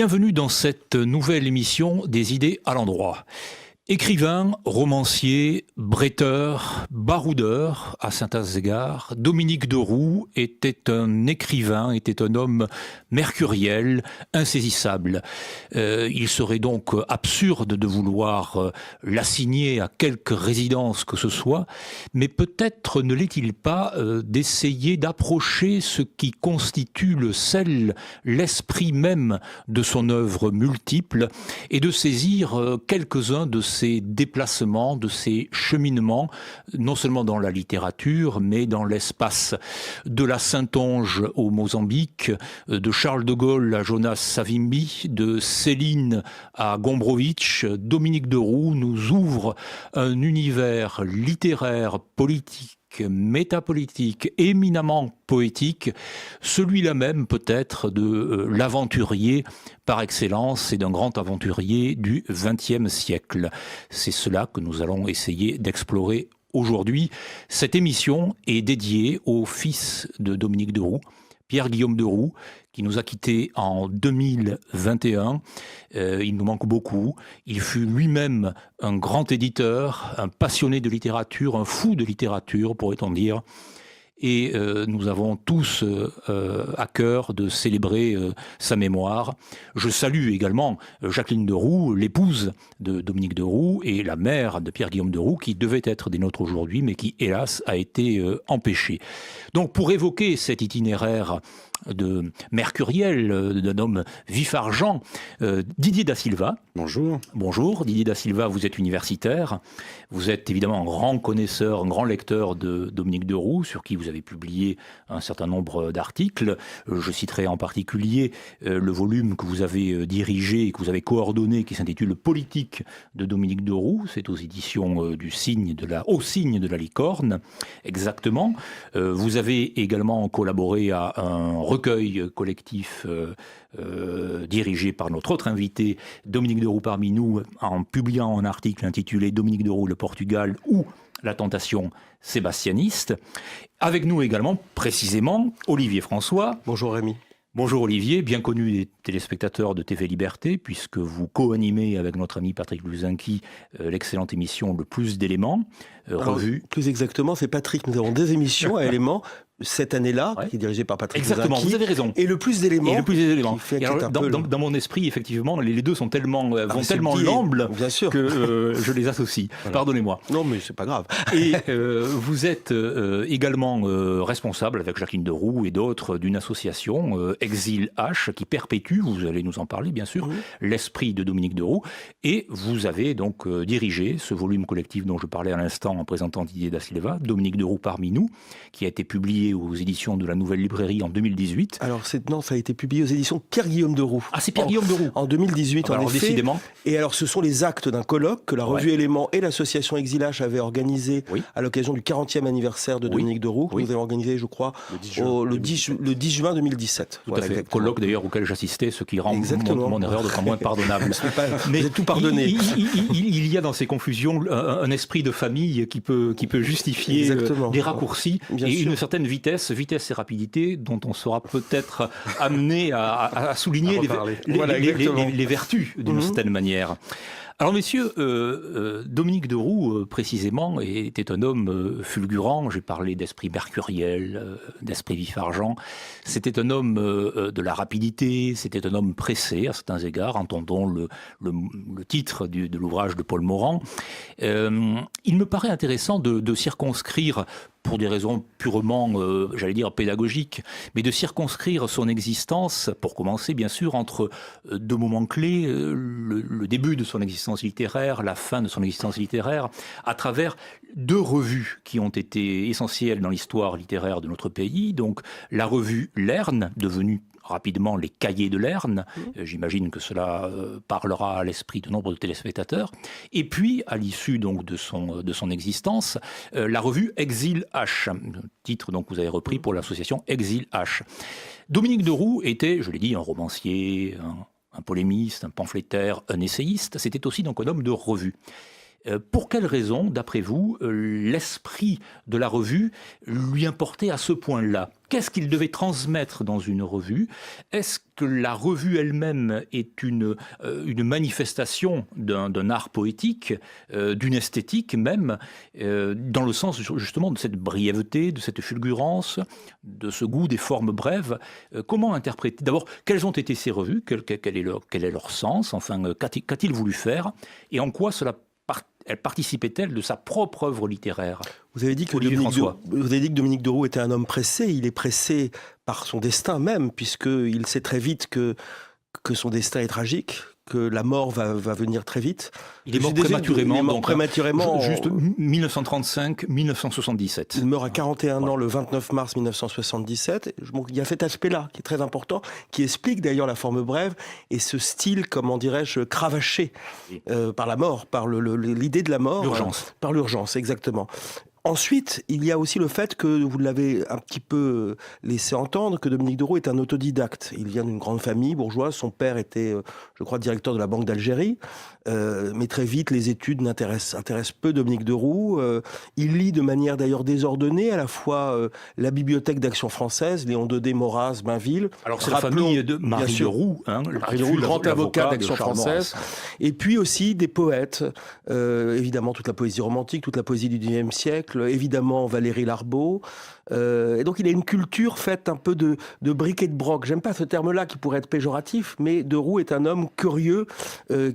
Bienvenue dans cette nouvelle émission des idées à l'endroit. Écrivain, romancier, bretteur, baroudeur à certains égards, Dominique de Roux était un écrivain, était un homme mercuriel, insaisissable. Il serait donc absurde de vouloir l'assigner à quelque résidence que ce soit, mais peut-être ne l'est-il pas d'essayer d'approcher ce qui constitue le sel, l'esprit même de son œuvre multiple et de saisir quelques-uns de ses déplacements, de ses cheminements, non seulement dans la littérature, mais dans l'espace. De la Saintonge au Mozambique, de Charles de Gaulle à Jonas Savimbi, de Céline à Gombrowicz, Dominique de Roux nous ouvre un univers littéraire, politique, métapolitique, éminemment poétique, celui-là même peut-être de l'aventurier par excellence et d'un grand aventurier du XXe siècle. C'est cela que nous allons essayer d'explorer aujourd'hui. Cette émission est dédiée au fils de Dominique de Roux, Pierre-Guillaume de Roux, qui nous a quittés en 2021. Il nous manque beaucoup. Il fut lui-même un grand éditeur, un passionné de littérature, un fou de littérature, pourrait-on dire. Et nous avons tous à cœur de célébrer sa mémoire. Je salue également Jacqueline de Roux, l'épouse de Dominique de Roux, et la mère de Pierre-Guillaume de Roux, qui devait être des nôtres aujourd'hui, mais qui, hélas, a été empêchée. Donc, pour évoquer cet itinéraire de mercuriel, d'un homme vif-argent, Didier da Silva. Bonjour. Bonjour, Didier da Silva, vous êtes universitaire. Vous êtes évidemment un grand connaisseur, un grand lecteur de Dominique de Roux, sur qui vous avez publié un certain nombre d'articles. Je citerai en particulier le volume que vous avez dirigé et que vous avez coordonné, qui s'intitule Politique de Dominique de Roux. C'est aux éditions du Cygne Au Cygne de la Licorne, exactement. Vous avez également collaboré à un recueil collectif dirigé par notre autre invité, Dominique de Roux parmi nous, en publiant un article intitulé « Dominique de Roux, le Portugal » ou « La tentation sébastianiste ». Avec nous également, précisément, Olivier François. Bonjour Rémi. Bonjour Olivier, bien connu des téléspectateurs de TV Liberté, puisque vous co-animez avec notre ami Patrick Luzinski l'excellente émission Le Plus d'éléments, revue. Plus exactement, c'est Patrick, nous avons des émissions à éléments cette année-là, qui est dirigée par Patrick Exactement, Luzinski, vous avez raison. Et Le Plus d'éléments. Et Le Plus d'éléments. Dans mon esprit, effectivement, les deux sont tellement, vont tellement l'amble que je les associe. Voilà. Pardonnez-moi. Non, mais c'est pas grave. Et vous êtes également responsable, avec Jacqueline de Roux et d'autres, d'une association, Exil H, qui perpétue, vous allez nous en parler bien sûr, l'esprit de Dominique de Roux. Et vous avez donc dirigé ce volume collectif dont je parlais à l'instant en présentant Didier da Silva, Dominique de Roux parmi nous, qui a été publié aux éditions de la Nouvelle Librairie en 2018. Alors ça a été publié aux éditions Pierre-Guillaume de Roux. Ah, c'est Pierre-Guillaume de Roux. En 2018, en effet. Décidément. Et alors, ce sont les actes d'un colloque que la revue Éléments et l'association Exil H avaient organisé à l'occasion du 40e anniversaire de Dominique de Roux, que nous avons organisé, je crois, le 10 juin 2017. Tout à fait. Colloque d'ailleurs auquel j'assistais, ce qui rend mon erreur d'autant moins pardonnable. Mais vous êtes tout pardonné. Il y a dans ces confusions un esprit de famille qui peut justifier des raccourcis et une certaine vitesse et rapidité dont on sera peut-être amené à souligner les vertus d'une certaine manière. Alors messieurs, Dominique de Roux précisément était un homme fulgurant. J'ai parlé d'esprit mercuriel, d'esprit vif-argent. C'était un homme de la rapidité, c'était un homme pressé à certains égards, entendons le titre de l'ouvrage de Paul Morand. Il me paraît intéressant de circonscrire, pour des raisons purement, j'allais dire, pédagogiques, mais de circonscrire son existence, pour commencer bien sûr, entre deux moments clés, le début de son existence littéraire, la fin de son existence littéraire, à travers deux revues qui ont été essentielles dans l'histoire littéraire de notre pays. Donc la revue L'Erne, devenue rapidement les Cahiers de Lerne. J'imagine que cela parlera à l'esprit de nombre de téléspectateurs. Et puis, à l'issue donc de son existence, la revue Exil H, titre donc que vous avez repris pour l'association Exil H. Dominique de Roux était, je l'ai dit, un romancier, un polémiste, un pamphlétaire, un essayiste. C'était aussi donc un homme de revue. Pour quelle raison, d'après vous, l'esprit de la revue lui importait à ce point-là ? Qu'est-ce qu'il devait transmettre dans une revue ? Est-ce que la revue elle-même est une manifestation d'un art poétique, d'une esthétique même, dans le sens justement de cette brièveté, de cette fulgurance, de ce goût des formes brèves ? Comment interpréter ? D'abord, quelles ont été ces revues ? Quel est leur sens ? Enfin, qu'a-t-il voulu faire ? Et en quoi elle participait-elle de sa propre œuvre littéraire ? Vous avez dit que Dominique de Roux était un homme pressé. Il est pressé par son destin même, puisqu'il sait très vite que son destin est tragique, que la mort va venir très vite. Il est mort prématurément. Juste 1935-1977. Il meurt à 41 ans le 29 mars 1977. Il y a cet aspect-là qui est très important, qui explique d'ailleurs la forme brève et ce style, comment dirais-je, cravaché par la mort, par l'idée de la mort. L'urgence. Par l'urgence, exactement. Ensuite, il y a aussi le fait que, vous l'avez un petit peu laissé entendre, que Dominique de Roux est un autodidacte. Il vient d'une grande famille bourgeoise. Son père était, je crois, directeur de la Banque d'Algérie. Mais très vite, les études intéressent peu Dominique de Roux. Il lit de manière d'ailleurs désordonnée à la fois la Bibliothèque d'Action française, Léon Daudet, Maurras, Bainville. Alors c'est la famille de Marie de Roux, Marie de Roux, le grand avocat d'Action française. Et puis aussi des poètes, évidemment toute la poésie romantique, toute la poésie du XIXe siècle, évidemment Valéry Larbaud. Et donc il a une culture faite un peu de bric et de broc. J'aime pas ce terme-là qui pourrait être péjoratif, mais de Roux est un homme curieux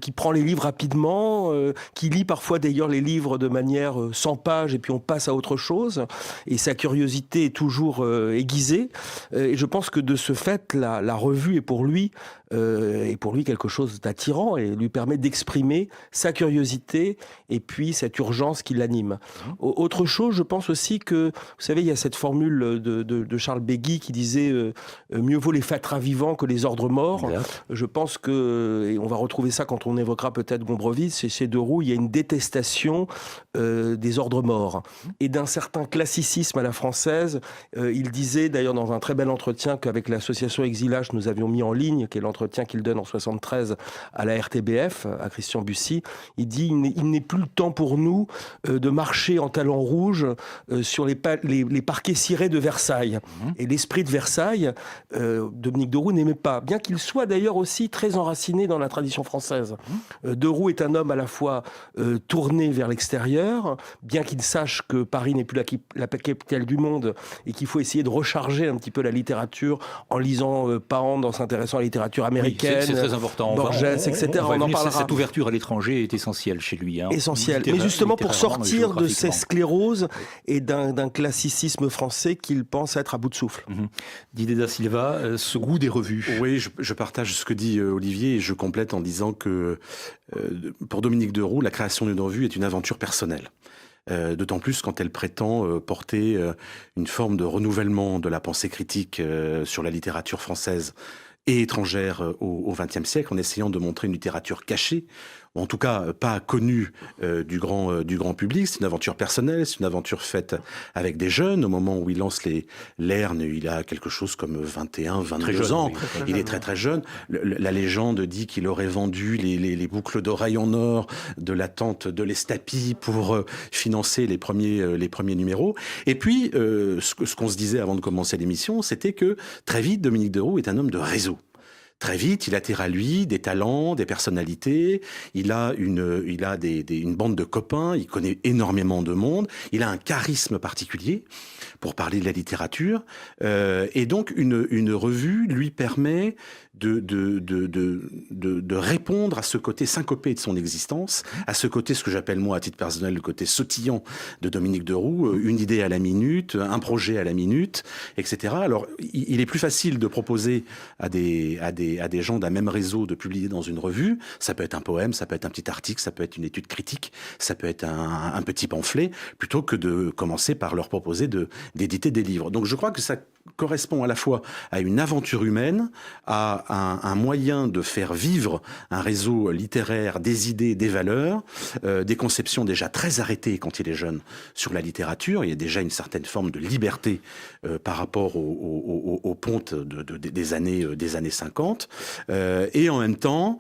qui prend les livres rapidement, qui lit parfois d'ailleurs les livres de manière 100 pages et puis on passe à autre chose. Et sa curiosité est toujours aiguisée. Et je pense que de ce fait, la revue est pour lui quelque chose d'attirant et lui permet d'exprimer sa curiosité et puis cette urgence qui l'anime. Autre chose, je pense aussi que, vous savez, il y a cette formule de Charles Péguy qui disait mieux vaut les fatras vivants que les ordres morts. Je pense que, et on va retrouver ça quand on évoquera peut-être Gombrowicz, chez de Roux, il y a une détestation des ordres morts et d'un certain classicisme à la française. Il disait d'ailleurs dans un très bel entretien qu'avec l'association Exilage nous avions mis en ligne, qui est l'entretien qu'il donne en 73 à la RTBF, à Christian Bussy, il dit il n'est plus le temps pour nous de marcher en talons rouges sur les parquets cirés de Versailles. Et l'esprit de Versailles, Dominique de Roux n'aimait pas, bien qu'il soit d'ailleurs aussi très enraciné dans la tradition française. De Roux est un homme à la fois tourné vers l'extérieur, bien qu'il sache que Paris n'est plus la capitale du monde et qu'il faut essayer de recharger un petit peu la littérature en lisant Pound, en s'intéressant à la littérature américaine, c'est très important. Borges, etc. On en parlera. Cette ouverture à l'étranger est essentielle chez lui. Essentielle. Mais justement pour sortir de ces scléroses et d'un classicisme français qu'il pense être à bout de souffle. Didier da Silva, ce goût des revues. Oui, je partage ce que dit Olivier et je complète en disant que pour Dominique de Roux, la création d'une revue est une aventure personnelle. D'autant plus quand elle prétend porter une forme de renouvellement de la pensée critique sur la littérature française et étrangère au XXe siècle, en essayant de montrer une littérature cachée, ou en tout cas pas connue du grand public. C'est une aventure personnelle, c'est une aventure faite avec des jeunes. Au moment où il lance l'Erne, il a quelque chose comme 21, 22 ans. Oui, il est très très jeune. La légende dit qu'il aurait vendu les boucles d'oreilles en or de la tante de l'Estapie pour financer les premiers numéros. Et puis, ce qu'on se disait avant de commencer l'émission, c'était que très vite, Dominique de Roux est un homme de réseau. Très vite, il attire à lui des talents, des personnalités. Il a une bande de copains. Il connaît énormément de monde. Il a un charisme particulier pour parler de la littérature. Et donc, une revue lui permet de répondre à ce côté syncopé de son existence, à ce côté, ce que j'appelle moi à titre personnel, le côté sautillant de Dominique de Roux, une idée à la minute, un projet à la minute, etc. Alors, il est plus facile de proposer à des gens d'un même réseau de publier dans une revue. Ça peut être un poème, ça peut être un petit article, ça peut être une étude critique, ça peut être un petit pamphlet, plutôt que de commencer par leur proposer d'éditer des livres. Donc je crois que ça correspond à la fois à une aventure humaine, à un moyen de faire vivre un réseau littéraire, des idées, des valeurs, des conceptions déjà très arrêtées quand il est jeune sur la littérature. Il y a déjà une certaine forme de liberté par rapport au ponte des années 50. Et en même temps,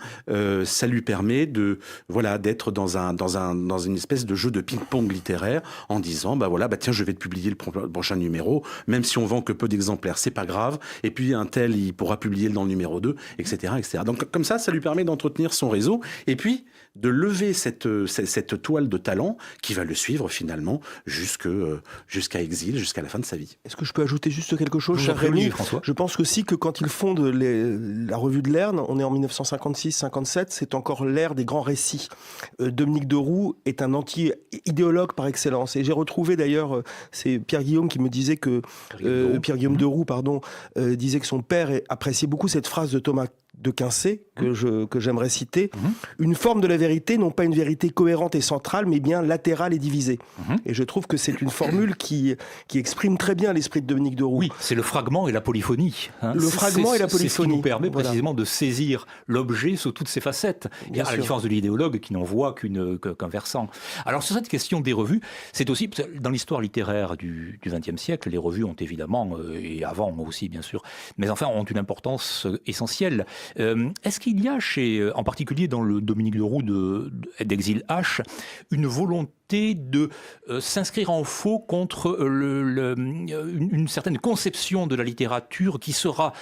ça lui permet d'être dans une espèce de jeu de ping-pong littéraire en disant, tiens, je vais te publier le prochain numéro, même si on vend que peu d'exemplaires, c'est pas grave. Et puis un tel, il pourra publier dans le numéro 2, etc., etc. Donc comme ça lui permet d'entretenir son réseau et puis de lever cette toile de talent qui va le suivre finalement jusqu'à Exil, jusqu'à la fin de sa vie. Est-ce que je peux ajouter juste quelque chose, cher Rémi ? Je pense aussi que quand ils fondent la revue de Lerne, on est en 1956-57, c'est encore l'ère des grands récits. Dominique de Roux est un anti-idéologue par excellence. Et j'ai retrouvé d'ailleurs, c'est Pierre-Guillaume qui me disait que Pierre-Guillaume de Roux, disait que son père appréciait beaucoup cette phrase de Thomas de Quincé, que j'aimerais citer. Une forme de la vérité, non pas une vérité cohérente et centrale, mais bien latérale et divisée. Et je trouve que c'est une formule qui exprime très bien l'esprit de Dominique de Roux. Oui, c'est le fragment et la polyphonie. Le fragment et la polyphonie. C'est ce qui nous permet précisément de saisir l'objet sous toutes ses facettes, à la différence de l'idéologue qui n'en voit qu'un versant. Alors sur cette question des revues, c'est aussi, dans l'histoire littéraire du XXe siècle, les revues ont évidemment, et avant aussi bien sûr, mais enfin ont une importance essentielle. Est-ce qu'il y a en particulier dans le Dominique de Roux d'Exil H, une volonté de s'inscrire en faux contre une certaine conception de la littérature qui sera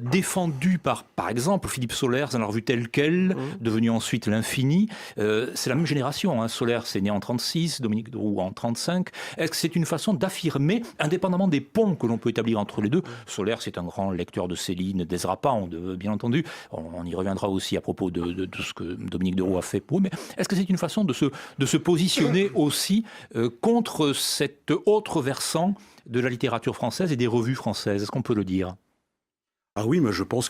défendue par exemple, Philippe Solers dans la revue Telle Quelle, devenue ensuite L'Infini. C'est la même génération. Solers est né en 36, Dominique de Roux en 35. Est-ce que c'est une façon d'affirmer, indépendamment des ponts que l'on peut établir entre les deux? Solers est un grand lecteur de Céline, d'Ezra Pound, bien entendu. On y reviendra aussi à propos de ce que Dominique de Roux a fait pour eux. Mais est-ce que c'est une façon de se positionner aussi contre cet autre versant de la littérature française et des revues françaises? Est-ce qu'on peut le dire? Ah oui, mais je pense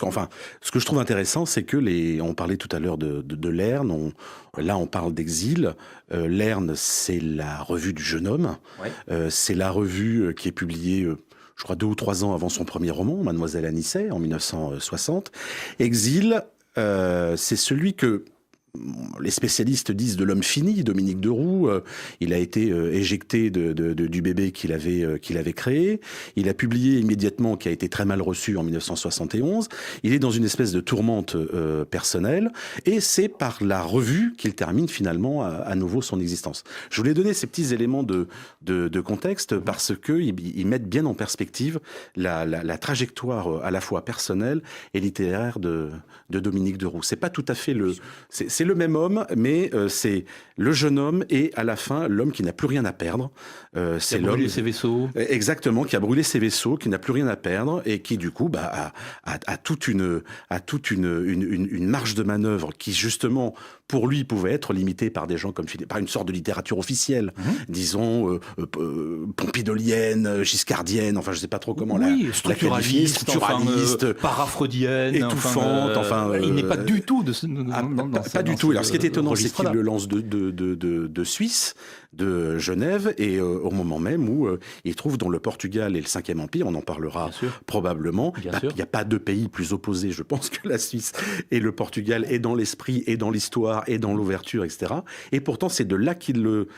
ce que je trouve intéressant, c'est que on parlait tout à l'heure de Lerne, là on parle d'Exil. Lerne, c'est la revue du jeune homme. Ouais. C'est la revue qui est publiée, je crois 2 ou 3 ans avant son premier roman, Mademoiselle Anicet, en 1960. Exil, c'est celui que les spécialistes disent de l'homme fini, Dominique de Roux. Il a été éjecté du bébé qu'il avait créé. Il a publié immédiatement, qui a été très mal reçu en 1971. Il est dans une espèce de tourmente personnelle, et c'est par la revue qu'il termine finalement à nouveau son existence. Je voulais donner ces petits éléments de contexte parce qu'ils mettent bien en perspective la trajectoire à la fois personnelle et littéraire de Dominique de Roux. C'est pas tout à fait c'est le même homme, mais c'est le jeune homme et à la fin l'homme qui n'a plus rien à perdre. C'est l'homme qui a brûlé ses vaisseaux. Exactement, qui a brûlé ses vaisseaux, qui n'a plus rien à perdre et qui du coup a toute une marge de manœuvre qui justement pour lui pouvait être limitée par des gens comme Philippe, par une sorte de littérature officielle, disons pompidolienne, giscardienne, enfin je sais pas trop comment la qualifier, structuraliste, paraphreudienne, étouffante, il n'est pas du tout pas du tout. Alors ce qui est étonnant, c'est qu'il le lance de Suisse, de Genève, et au moment même où il trouve dans le Portugal et le 5e Empire, on en parlera probablement, il n'y a pas 2 pays plus opposés, je pense, que la Suisse et le Portugal, et dans l'esprit, et dans l'histoire, et dans l'ouverture, etc. Et pourtant, c'est de là qu'il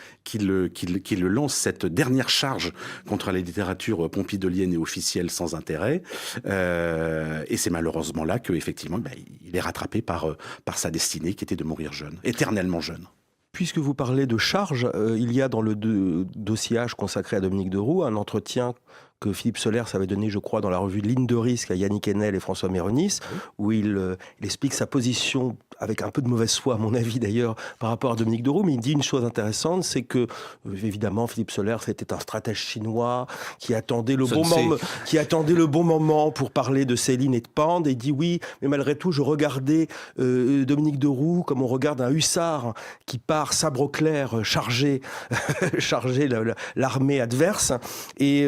lance cette dernière charge contre la littérature pompidolienne et officielle sans intérêt. Et c'est malheureusement là qu'effectivement, il est rattrapé par sa destinée qui était de mourir jeune, éternellement jeune. Puisque vous parlez de charge, il y a dans le dossier H consacré à Dominique de Roux un entretien que Philippe Solers avait donné, je crois, dans la revue Ligne de risque à Yannick Enel et François Méronis, où il explique sa position, avec un peu de mauvaise foi, à mon avis d'ailleurs, par rapport à Dominique de Roux, mais il dit une chose intéressante, c'est que, évidemment, Philippe Solers était un stratège chinois qui attendait le bon moment pour parler de Céline et de Pande, et il dit oui, mais malgré tout, je regardais Dominique de Roux comme on regarde un hussard qui part sabre au clair charger l'armée adverse, et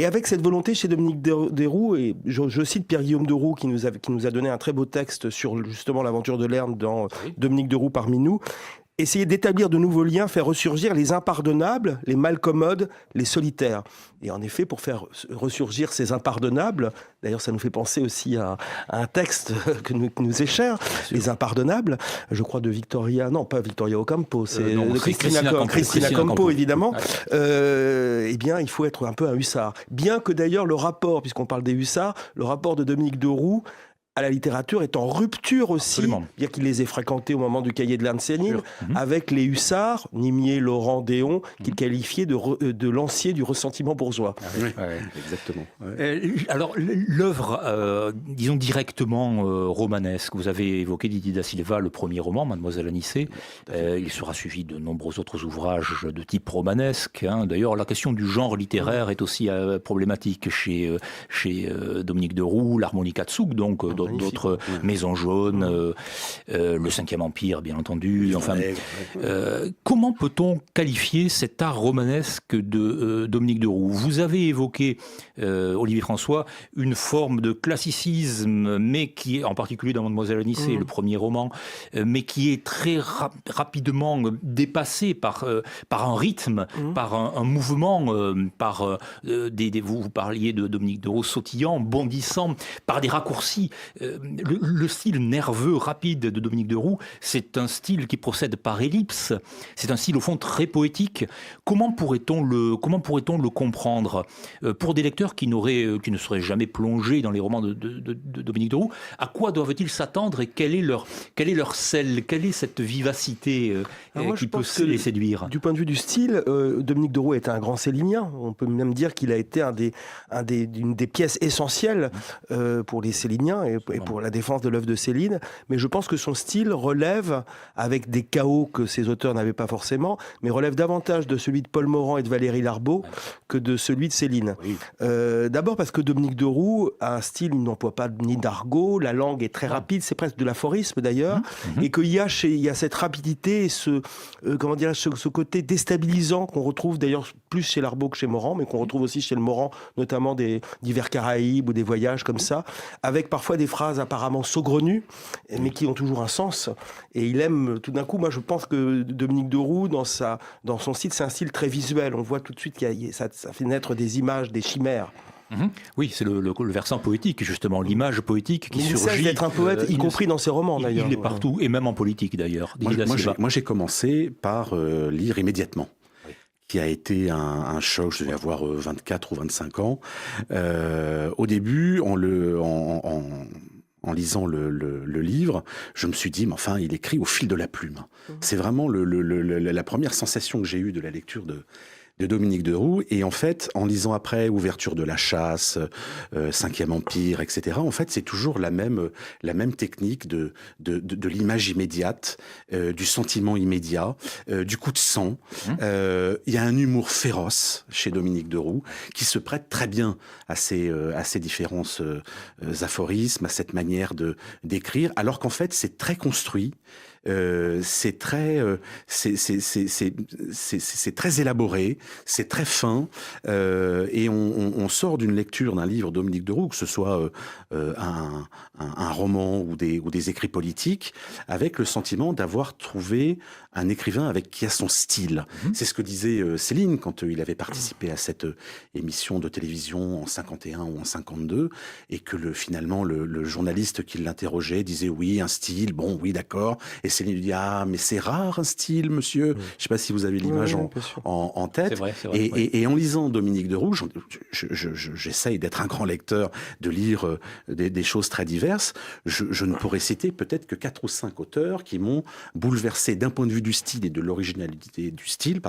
avec cette volonté chez Dominique de Roux, et je cite Pierre-Guillaume de Roux qui nous a donné un très beau texte sur justement l'aventure de Lerne dans Dominique de Roux parmi nous, essayer d'établir de nouveaux liens, faire ressurgir les impardonnables, les malcommodes, les solitaires. Et en effet, pour faire ressurgir ces impardonnables, d'ailleurs ça nous fait penser aussi à un texte qui nous est cher, Les impardonnables, je crois de pas Victoria Ocampo, c'est de Cristina Campo, évidemment. Eh bien, il faut être un peu un hussard. Bien que d'ailleurs le rapport, puisqu'on parle des hussards, le rapport de Dominique de Roux à la littérature est en rupture aussi, Absolument. bien qu'il les ait fréquentés au moment du cahier de l'Inde Céline, avec les hussards, Nimier, Laurent, Déon, qu'il qualifiait de lancier du ressentiment bourgeois. Oui, exactement. Alors, l'œuvre, disons directement romanesque, vous avez évoqué Didier da Silva, le premier roman, Mademoiselle Anicet. Il sera suivi de nombreux autres ouvrages de type romanesque. D'ailleurs, la question du genre littéraire est aussi problématique chez Dominique de Roux, l'harmonica Tsouk, donc d'autres Maisons jaunes, le Cinquième Empire, bien entendu. Enfin, comment peut-on qualifier cet art romanesque de Dominique de Roux? Vous avez évoqué, Olivier François, une forme de classicisme, mais qui est, en particulier dans Mademoiselle Anicet, le premier roman, mais qui est très rapidement dépassé par un rythme, par un mouvement, par vous parliez de Dominique de Roux sautillant, bondissant, par des raccourcis. Le style nerveux, rapide de Dominique de Roux, c'est un style qui procède par ellipse, c'est un style au fond très poétique. Comment pourrait-on le comprendre pour des lecteurs qui ne seraient jamais plongés dans les romans de Dominique de Roux? À quoi doivent-ils s'attendre et quel est leur sel? Quelle est cette vivacité qui peut les séduire? Du point de vue du style, Dominique de Roux est un grand célinien. On peut même dire qu'il a été une des pièces essentielles pour les céliniens et pour la défense de l'œuvre de Céline. Mais je pense que son style relève, avec des chaos que ses auteurs n'avaient pas forcément, mais relève davantage de celui de Paul Morand et de Valérie Larbaud que de celui de Céline. Oui. D'abord parce que Dominique de Roux a un style, il n'emploie pas ni d'argot, la langue est très rapide, c'est presque de l'aphorisme d'ailleurs, et qu'il y a cette rapidité et ce côté déstabilisant qu'on retrouve d'ailleurs plus chez Larbaud que chez Morand, mais qu'on retrouve aussi chez le Morand, notamment des divers Caraïbes ou des voyages comme ça, avec parfois des phrases apparemment saugrenues, mais qui ont toujours un sens. Et il aime, tout d'un coup, moi je pense que Dominique de Roux, dans son style, c'est un style très visuel. On voit tout de suite ça fait naître des images, des chimères. Oui, c'est le versant poétique, justement, l'image poétique qui surgit. Il essaie d'être un poète, y compris dans ses romans, d'ailleurs. Il est partout, et même en politique, d'ailleurs. Moi, j'ai commencé par lire immédiatement. Qui a été un choc, je devais avoir 24 ou 25 ans. Au début, en lisant le livre, je me suis dit, mais enfin, il écrit au fil de la plume. C'est vraiment la première sensation que j'ai eue de la lecture de Dominique de Roux. Et en fait, en lisant après Ouverture de la chasse, Cinquième Empire, etc., en fait, c'est toujours la même technique de l'image immédiate, du sentiment immédiat, du coup de sang. Il y a un humour féroce chez Dominique de Roux qui se prête très bien à ces différents aphorismes, à cette manière d'écrire, alors qu'en fait, c'est très construit. C'est très élaboré, c'est très fin, et on sort d'une lecture d'un livre de Dominique de Roux, que ce soit un roman ou des écrits politiques, avec le sentiment d'avoir trouvé un écrivain qui a son style. C'est ce que disait Céline quand il avait participé à cette émission de télévision en 51 ou en 52, et que finalement le journaliste qui l'interrogeait disait oui, un style, bon, oui, d'accord. Et Céline lui dit, ah, mais c'est rare un style, monsieur. Je ne sais pas si vous avez l'image en tête. C'est vrai, et en lisant Dominique de Roux, j'essaye d'être un grand lecteur, de lire des choses très diverses. Je ne pourrais citer peut-être que 4 ou 5 auteurs qui m'ont bouleversé d'un point de vue du style et de l'originalité du style,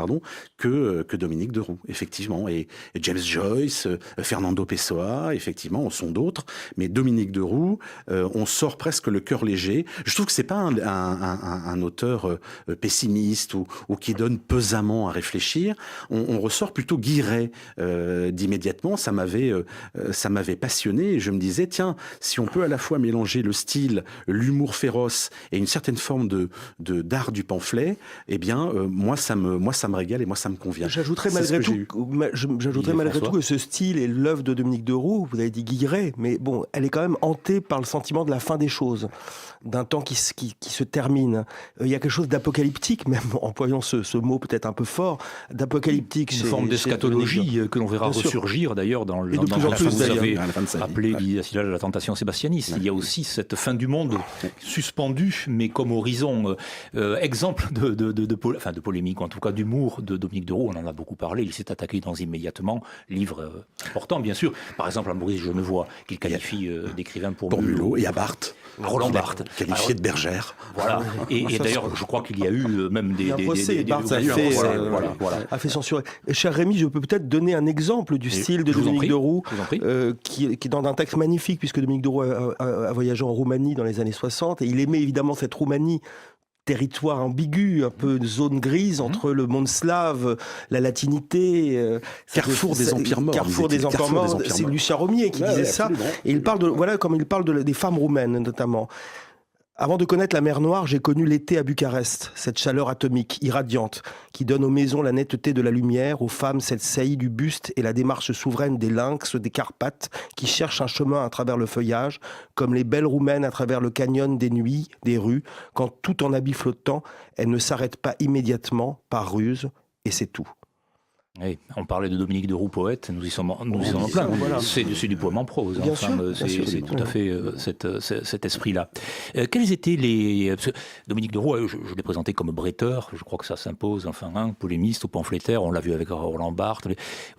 que Dominique de Roux, effectivement. Et James Joyce, Fernando Pessoa, effectivement, en sont d'autres. Mais Dominique de Roux, on sort presque le cœur léger. Je trouve que c'est pas un auteur pessimiste ou qui donne pesamment à réfléchir. On ressort plutôt guiré d'immédiatement. Ça m'avait passionné et je me disais, tiens, si on peut à la fois mélanger le style, l'humour féroce et une certaine forme d'art du pamphlet, eh bien, moi, ça me régale et moi, ça me convient. J'ajouterais malgré tout que ce style et l'œuvre de Dominique de Roux, vous avez dit guiré, mais bon, elle est quand même hantée par le sentiment de la fin des choses, d'un temps qui se termine. Céline. Il y a quelque chose d'apocalyptique, même employant ce mot peut-être un peu fort, d'apocalyptique. Une forme d'eschatologie que l'on verra ressurgir d'ailleurs dans ce que vous avez appelé la tentation sébastianiste. Il y a aussi cette fin du monde suspendue, mais comme horizon. Exemple de polémique, en tout cas d'humour de Dominique de Roux, on en a beaucoup parlé, il s'est attaqué dans Immédiatement, livre important bien sûr, par exemple à Maurice Genevoix, qu'il qualifie d'écrivain pour Mulot, et à Barthes. Roland Barthes. Qualifié de bergère. Voilà. Et d'ailleurs, je crois qu'il y a eu même des procès. Barthes a fait censurer. Cher Rémi, je peux peut-être donner un exemple du style de Dominique de Roux, qui est dans un texte magnifique, puisque Dominique de Roux a voyagé en Roumanie dans les années 60, et il aimait évidemment cette Roumanie, territoire ambigu, un peu une zone grise entre le monde slave, la latinité, carrefour des empires morts. Carrefour des empires morts. C'est Lucien Romier qui disait ça. Et il parle des femmes roumaines notamment. Avant de connaître la mer Noire, j'ai connu l'été à Bucarest, cette chaleur atomique, irradiante, qui donne aux maisons la netteté de la lumière, aux femmes cette saillie du buste et la démarche souveraine des lynx, des Carpates, qui cherchent un chemin à travers le feuillage, comme les belles roumaines à travers le canyon des nuits, des rues, quand tout en habit flottant, elles ne s'arrêtent pas immédiatement, par ruse, et c'est tout. Oui, on parlait de Dominique de Roux, poète, nous y sommes en plein. Voilà. C'est du poème en prose. C'est tout à fait cet esprit-là. Quels étaient les... Dominique de Roux, je l'ai présenté comme bretteur, je crois que ça s'impose, polémiste ou pamphlétaire, on l'a vu avec Roland Barthes.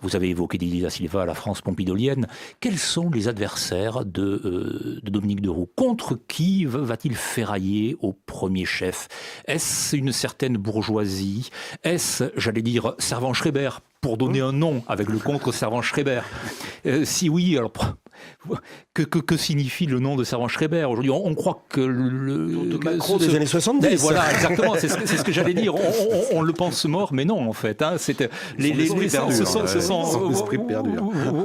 Vous avez évoqué Didier da Silva, la France pompidolienne. Quels sont les adversaires de Dominique de Roux? Contre qui va-t-il ferrailler au premier chef? Est-ce une certaine bourgeoisie? Est-ce, j'allais dire, Servan-Schreiber, pour donner un nom avec le contre Servan-Schreiber? Si oui, alors que signifie le nom de Servan-Schreiber? Aujourd'hui, on croit que le Macron des années 70. Voilà, exactement, c'est ce que j'allais dire. On le pense mort, mais non, en fait. L'esprit perdu.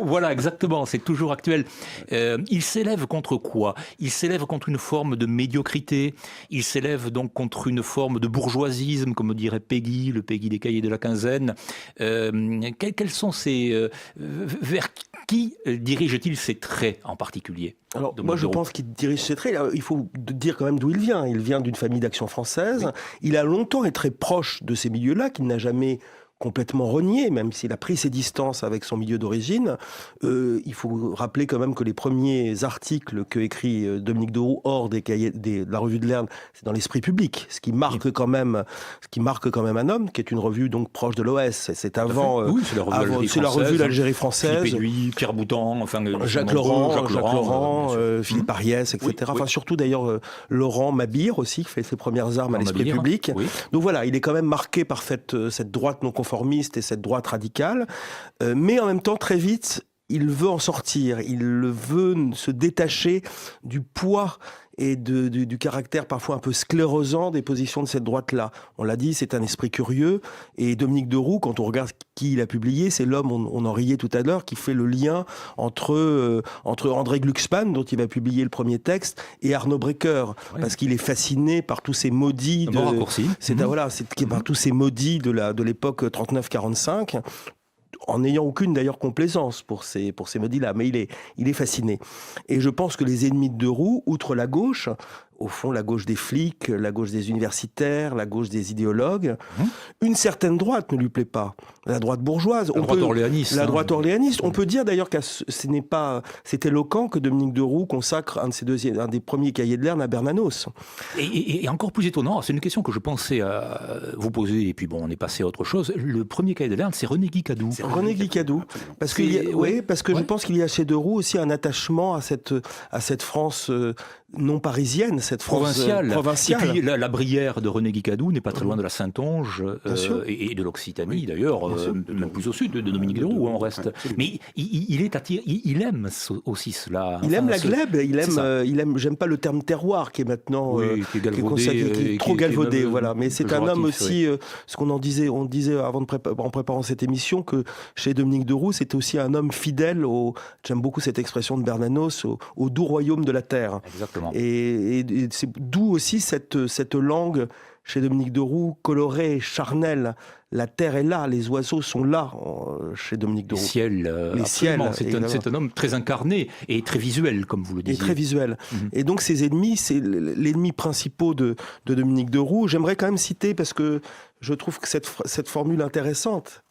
Voilà, exactement, c'est toujours actuel. Il s'élève contre quoi? Il s'élève contre une forme de médiocrité. Il s'élève donc contre une forme de bourgeoisisme, comme dirait Peggy, le Peggy des cahiers de la quinzaine. Quels sont ces... vers qui dirige-t-il ses traits en particulier? Alors, moi, je pense qu'il dirige ses traits. Il faut dire quand même d'où il vient. Il vient d'une famille d'Action française. Oui. Il a longtemps été très proche de ces milieux-là, qu'il n'a jamais complètement renié, même s'il a pris ses distances avec son milieu d'origine. Il faut rappeler quand même que les premiers articles que écrit Dominique de Roux hors de la revue de l'Erne, c'est dans l'Esprit public, ce qui marque quand même un homme, qui est une revue donc proche de l'OS. C'est avant, c'est la revue de l'Algérie française. Philippe Éduy, Pierre Boutan, Jacques Laurent, Philippe Ariès, etc. Oui, enfin, surtout d'ailleurs Laurent Mabir aussi, qui fait ses premières armes à l'Esprit public. Oui. Donc voilà, il est quand même marqué par cette droite non conformiste et cette droite radicale, mais en même temps, très vite, il veut en sortir, il veut se détacher du poids et du caractère parfois un peu sclérosant des positions de cette droite-là. On l'a dit, c'est un esprit curieux, et Dominique de Roux, quand on regarde qui il a publié, c'est l'homme, on en riait tout à l'heure, qui fait le lien entre André Glucksmann, dont il va publier le premier texte, et Arnaud Breker, parce qu'il est fasciné par tous ces maudits par tous ces maudits de l'époque 39-45, en n'ayant aucune d'ailleurs complaisance pour ces maudits-là, mais il est fasciné. Et je pense que les ennemis de Roux, outre la gauche, au fond, la gauche des flics, la gauche des universitaires, la gauche des idéologues, une certaine droite ne lui plaît pas. La droite bourgeoise. La droite orléaniste. La droite orléaniste. On peut dire d'ailleurs que c'est éloquent que Dominique de Roux consacre un des premiers cahiers de l'Erne à Bernanos. Et encore plus étonnant, c'est une question que je pensais vous poser, et puis bon, on est passé à autre chose. Le premier cahier de l'Erne, c'est René Guicadou. René Guicadou. Parce que je pense qu'il y a chez de Roux aussi un attachement à cette France non parisienne, cette France provinciale. Et puis la Brière de René Guicadou n'est pas très loin de la Saintonge et de l'Occitanie d'ailleurs, même plus au sud de Dominique de Roux, on reste. Mais il est attiré, il aime aussi cela. Il aime la glèbe, il aime. J'aime pas le terme terroir qui est maintenant qui est trop galvaudé, voilà. Mais c'est un homme aussi. Ce qu'on disait avant en préparant cette émission, que chez Dominique de Roux, c'était aussi un homme fidèle j'aime beaucoup cette expression de Bernanos, au doux royaume de la terre. Exactement. Et c'est d'où aussi cette langue chez Dominique de Roux, coloré, charnel. La terre est là, les oiseaux sont là chez Dominique de Roux. Les ciels, c'est un homme très incarné et très visuel, comme vous le disiez. Et très visuel. Et donc ses ennemis, c'est l'ennemi principal de Dominique de Roux. J'aimerais quand même citer, parce que je trouve que cette formule intéressante,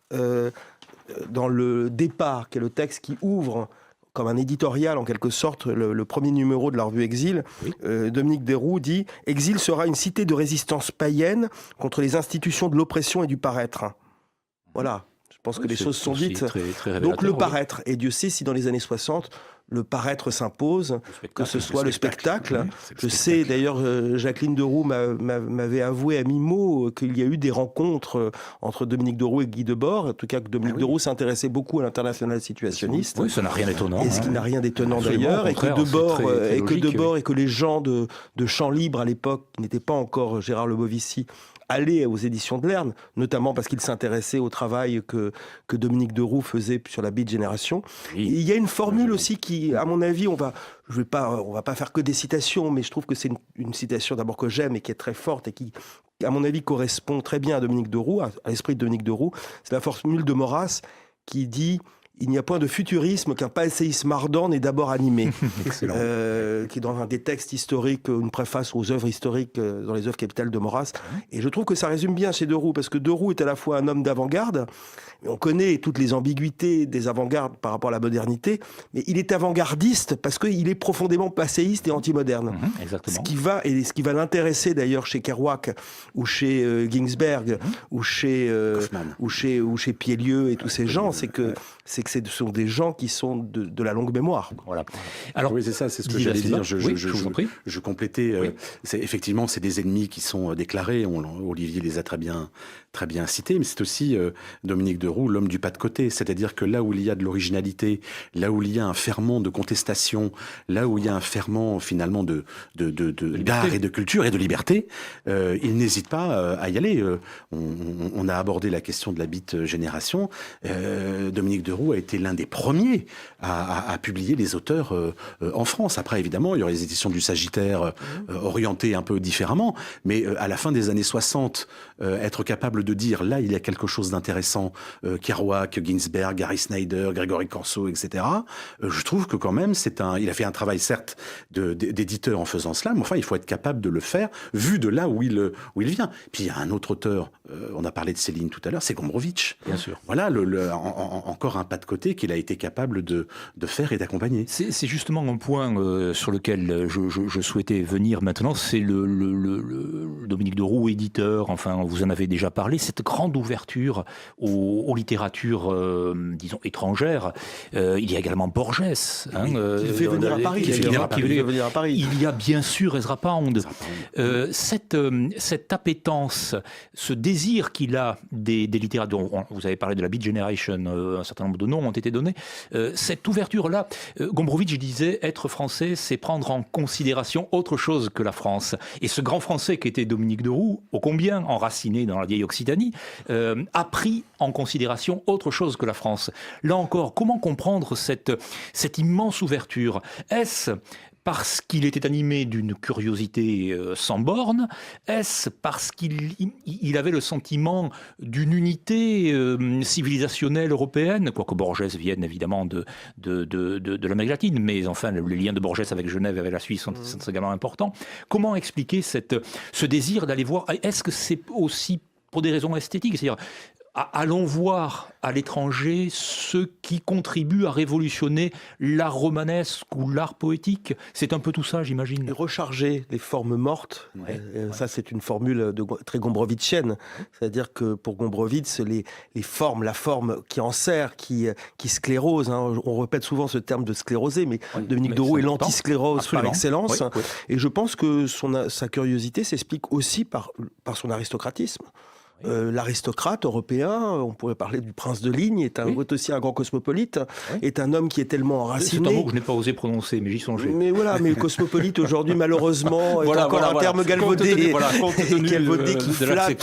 dans le départ, qui est le texte qui ouvre comme un éditorial en quelque sorte, le premier numéro de la revue Exil, Dominique de Roux dit « Exil sera une cité de résistance païenne contre les institutions de l'oppression et du paraître ». Voilà, je pense que les choses sont dites. Très donc le paraître, et Dieu sait si dans les années 60, le paraître s'impose, que ce soit le spectacle. Je sais d'ailleurs, Jacqueline de Roux m'avait avoué à mi-mot qu'il y a eu des rencontres entre Dominique de Roux et Guy Debord, en tout cas que Dominique de Roux s'intéressait beaucoup à l'international situationniste. Oui, ça n'a rien d'étonnant. Et ce qui n'a rien d'étonnant d'ailleurs, et que Debord et que les gens de Champs Libres à l'époque, qui n'étaient pas encore Gérard Lebovici, aller aux éditions de Lerne, notamment parce qu'il s'intéressait au travail que Dominique de Roux faisait sur la Beat Génération. Oui. Il y a une formule aussi qui, à mon avis, on va pas faire que des citations, mais je trouve que c'est une citation d'abord que j'aime et qui est très forte et qui, à mon avis, correspond très bien à Dominique de Roux, à l'esprit de Dominique de Roux. C'est la formule de Maurras qui dit « Il n'y a point de futurisme qu'un passéisme ardent n'est d'abord animé ». Excellent. Qui est dans un des textes historiques, une préface aux œuvres historiques, dans les œuvres capitales de Maurras. Et je trouve que ça résume bien chez de Roux, parce que de Roux est à la fois un homme d'avant-garde, mais on connaît toutes les ambiguïtés des avant-gardes par rapport à la modernité, mais il est avant-gardiste parce qu'il est profondément passéiste et anti-moderne. Exactement. Ce qui va l'intéresser d'ailleurs chez Kerouac, ou chez Ginsberg, ou chez Pielieu et tous ces gens, c'est que ce sont des gens qui sont de la longue mémoire. Voilà. Alors, oui, c'est ça, c'est ce que j'allais dire. Je complétais. Oui. Effectivement, c'est des ennemis qui sont déclarés. Olivier les a très bien cités, mais c'est aussi Dominique de Roux, l'homme du pas de côté. C'est-à-dire que là où il y a de l'originalité, là où il y a un ferment de contestation, là où il y a un ferment finalement d'art et de culture et de liberté, il n'hésite pas à y aller. On a abordé la question de la Beat Génération. Dominique de Roux a été l'un des premiers à publier les auteurs en France. Après, évidemment, il y aurait les éditions du Sagittaire orientées un peu différemment, mais à la fin des années 60, être capable de dire, là, il y a quelque chose d'intéressant, Kerouac, Ginsberg, Gary Snyder, Grégory Corso, etc., je trouve que quand même, il a fait un travail, certes, d'éditeur en faisant cela, mais enfin, il faut être capable de le faire, vu de là où il vient. Puis il y a un autre auteur, on a parlé de Céline tout à l'heure, c'est Gombrowicz. Bien sûr. Voilà, encore un pas de côté qu'il a été capable de faire et d'accompagner. C'est justement un point sur lequel je souhaitais venir maintenant, c'est le Dominique de Roux, éditeur, enfin vous en avez déjà parlé, cette grande ouverture aux littératures, disons, étrangères. Il y a également Borges. Qui fait venir à Paris. Il y a bien sûr Ezra Pound. Cette appétence, ce désir qu'il a des littératures, vous avez parlé de la Beat Generation, un certain nombre de noms ont été donnés, cette ouverture-là, Gombrowicz disait, être français, c'est prendre en considération autre chose que la France. Et ce grand français qui était Dominique de Roux, ô combien enraciné dans la vieille Occitanie, a pris en considération autre chose que la France. Là encore, comment comprendre cette immense ouverture ? Est-ce parce qu'il était animé d'une curiosité sans borne? Est-ce parce qu'il avait le sentiment d'une unité civilisationnelle européenne, quoique Borges vienne évidemment de l'Amérique latine, mais enfin le lien de Borges avec Genève et avec la Suisse sont également importants. Comment expliquer ce désir d'aller voir? Est-ce que c'est aussi pour des raisons esthétiques, c'est-à-dire allons voir à l'étranger ceux qui contribuent à révolutionner l'art romanesque ou l'art poétique. C'est un peu tout ça, j'imagine. Et recharger les formes mortes, ça c'est une formule très gombrowiczienne. C'est-à-dire que pour Gombrowicz, les formes, la forme qui enserre, qui sclérose, on répète souvent ce terme de sclérosé, mais Dominique de Roux est l'antisclérose par excellence. Et je pense que sa curiosité s'explique aussi par son aristocratisme. L'aristocrate européen, on pourrait parler du prince de Ligne, est aussi un grand cosmopolite, est un homme qui est tellement enraciné. C'est un mot que je n'ai pas osé prononcer, mais j'y songeais. Mais voilà, mais le cosmopolite aujourd'hui, malheureusement, est encore un terme galvaudé, qui flatte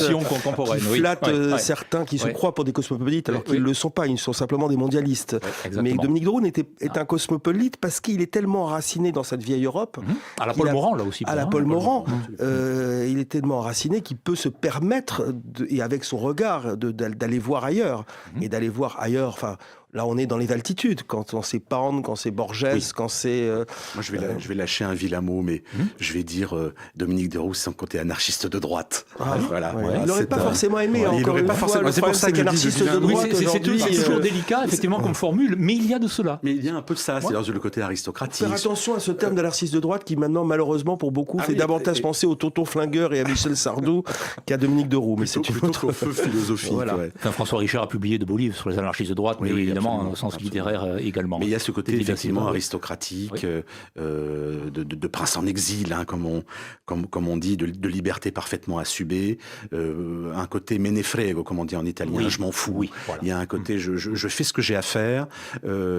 certains qui se croient pour des cosmopolites, alors qu'ils ne le sont pas, ils sont simplement des mondialistes. Mais Dominique de Roux est un cosmopolite parce qu'il est tellement enraciné dans cette vieille Europe. À la Paul Morand, là aussi. À la Paul Morand. Il est tellement enraciné qu'il peut se permettre, et avec son regard, d'aller voir ailleurs. Et d'aller voir ailleurs, enfin... Là, on est dans les altitudes, quand c'est Pound, quand c'est Borges, quand c'est... Moi, je vais lâcher un vilain mot, mais je vais dire Dominique de Roux sans côté anarchiste de droite. Voilà. Il n'aurait pas forcément aimé, encore une fois. C'est pour ça que anarchiste de droite, c'est toujours délicat, effectivement, comme formule, mais il y a de cela. Mais il y a un peu de ça, c'est-à-dire le côté aristocratique. Faire attention à ce terme d'anarchiste de droite qui, maintenant, malheureusement, pour beaucoup, fait davantage penser au tonton flingueur et à Michel Sardou qu'à Dominique de Roux. Mais c'est une autre philosophie. François Richard a publié de beaux livres sur les anarchistes de droite, mais évidemment, au sens littéraire également. Mais il y a ce côté effectivement aristocratique, de prince en exil, comme on dit, de liberté parfaitement assumée, un côté me ne frego, comme on dit en italien, je m'en fous. Il y a un côté, je fais ce que j'ai à faire.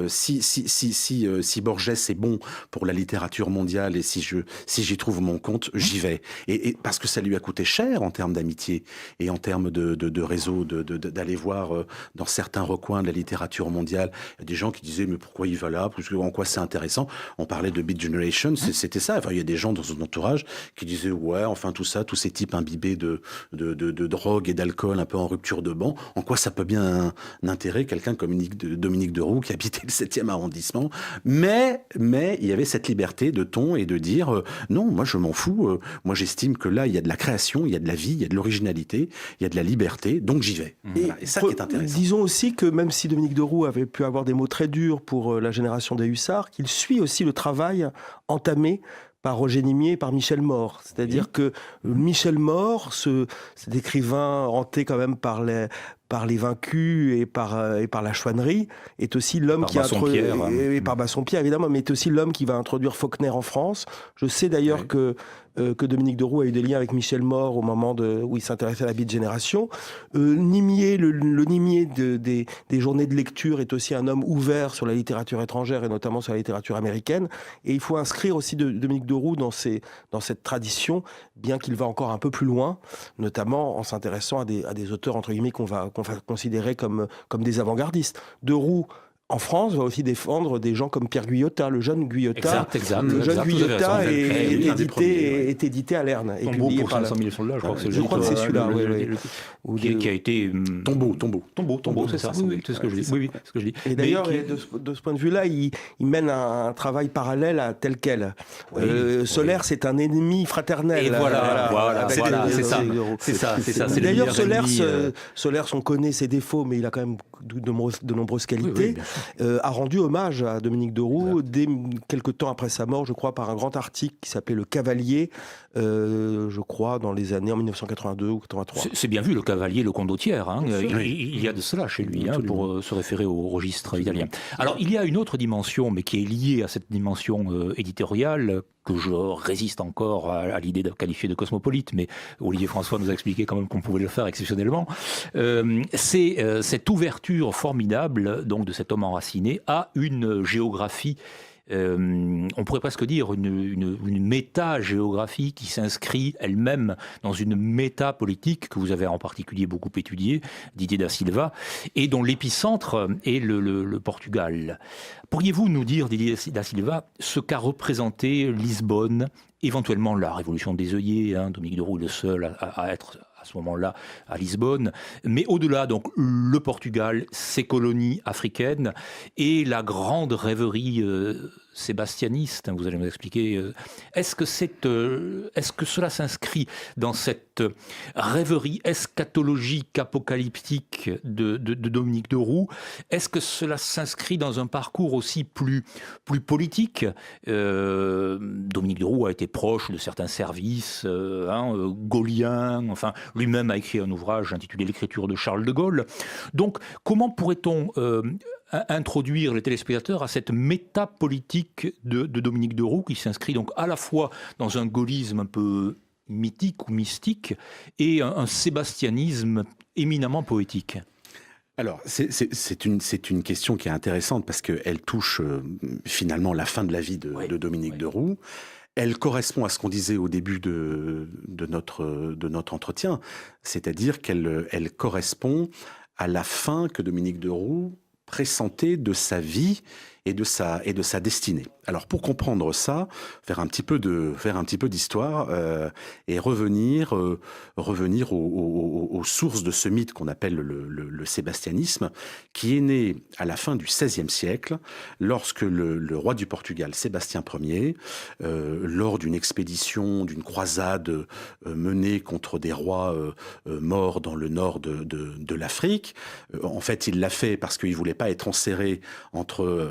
Si Borges est bon pour la littérature mondiale et si j'y trouve mon compte, j'y vais. Et parce que ça lui a coûté cher en termes d'amitié et en termes de réseau, d'aller voir dans certains recoins de la littérature mondiale des gens qui disaient mais pourquoi il va là, en quoi c'est intéressant. On parlait de Beat Generation, c'était ça. Enfin, il y a des gens dans son entourage qui disaient tout ça, tous ces types imbibés de drogue et d'alcool, un peu en rupture de banc, en quoi ça peut bien intéresser quelqu'un comme Dominique de Roux qui habitait le 7e arrondissement. Mais il y avait cette liberté de ton et de dire non, moi je m'en fous. Moi j'estime que là il y a de la création, il y a de la vie, il y a de l'originalité, il y a de la liberté, donc j'y vais. Et ça qui est intéressant. Disons aussi que même si Dominique de Roux avait pu avoir des mots très durs pour la génération des hussards, qu'il suit aussi le travail entamé par Roger Nimier et par Michel Mort. C'est-à-dire que Michel Mort, cet écrivain hanté quand même par les vaincus et par la chouannerie, est aussi l'homme qui a introduit... Et par Bassompierre, évidemment, mais est aussi l'homme qui va introduire Faulkner en France. Je sais d'ailleurs que Dominique de Roux a eu des liens avec Michel Mort au moment où il s'intéressait à la Beat Generation. Nimier, le Nimier des journées de lecture est aussi un homme ouvert sur la littérature étrangère et notamment sur la littérature américaine. Et il faut inscrire aussi Dominique de Roux dans cette tradition, bien qu'il va encore un peu plus loin, notamment en s'intéressant à des auteurs entre guillemets qu'on va considérer comme des avant-gardistes. De Roux, en France, va aussi défendre des gens comme Pierre Guyotat, le jeune Guyotat. Le jeune Guyotat est édité à L'Erne. Tombeau pour 500 000 soldats, je crois que c'est je crois que c'est celui-là, qui a été... Tombeau, c'est ça, c'est ce que je dis. Oui, ce que je dis. Et d'ailleurs, de ce point de vue-là, il mène un travail parallèle à tel quel. Solers, c'est un ennemi fraternel. Et voilà, c'est ça. D'ailleurs, Solers, on connaît ses défauts, mais il a quand même de nombreuses qualités. A rendu hommage à Dominique de Roux dès quelques temps après sa mort, je crois, par un grand article qui s'appelait Le Cavalier, je crois, dans les années en 1982 ou 83. C'est bien vu, Le Cavalier, le condottière. Il y a de cela chez lui, pour se référer au registre italien. Alors, il y a une autre dimension, mais qui est liée à cette dimension éditoriale, que je résiste encore à l'idée de qualifier de cosmopolite, mais Olivier François nous a expliqué quand même qu'on pouvait le faire exceptionnellement. C'est cette ouverture formidable donc de cet homme enraciné à une géographie, on pourrait presque dire une méta-géographie qui s'inscrit elle-même dans une méta-politique que vous avez en particulier beaucoup étudiée, Didier da Silva, et dont l'épicentre est le Portugal. Pourriez-vous nous dire, Didier da Silva, ce qu'a représenté Lisbonne, éventuellement la révolution des œillets, Dominique de Roux est le seul à être à ce moment-là à Lisbonne, mais au-delà, donc le Portugal, ses colonies africaines et la grande rêverie sébastianiste, vous allez nous expliquer, est-ce que cela s'inscrit dans cette rêverie eschatologique, apocalyptique de Dominique de Roux? Est-ce que cela s'inscrit dans un parcours aussi plus politique? Dominique de Roux a été proche de certains services gaulliens, enfin, lui-même a écrit un ouvrage intitulé L'écriture de Charles de Gaulle. Donc, comment pourrait-on introduire les téléspectateurs à cette métapolitique de Dominique de Roux qui s'inscrit donc à la fois dans un gaullisme un peu mythique ou mystique et un sébastianisme éminemment poétique? Alors, c'est une question qui est intéressante parce qu'elle touche finalement la fin de la vie de Dominique de Roux. Elle correspond à ce qu'on disait au début de notre entretien, c'est-à-dire qu'elle correspond à la fin que Dominique de Roux pressentait de sa vie et de sa destinée. Alors pour comprendre ça, faire un petit peu d'histoire et revenir aux sources de ce mythe qu'on appelle le sébastianisme, qui est né à la fin du XVIe siècle, lorsque le roi du Portugal, Sébastien Ier, lors d'une expédition, d'une croisade menée contre des rois morts dans le nord de l'Afrique, en fait il l'a fait parce qu'il voulait pas être enserré entre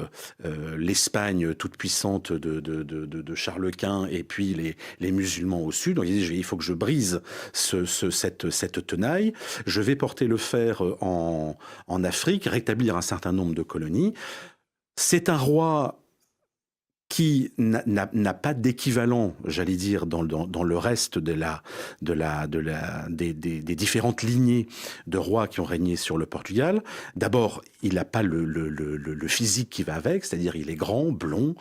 l'Espagne toute puissante de Charles Quint et puis les musulmans au sud. Donc il dit, il faut que je brise cette tenaille, je vais porter le fer en Afrique, rétablir un certain nombre de colonies. C'est un roi qui n'a pas d'équivalent, j'allais dire, dans le reste des différentes lignées de rois qui ont régné sur le Portugal. D'abord, il n'a pas le physique qui va avec, c'est-à-dire il est grand, blond,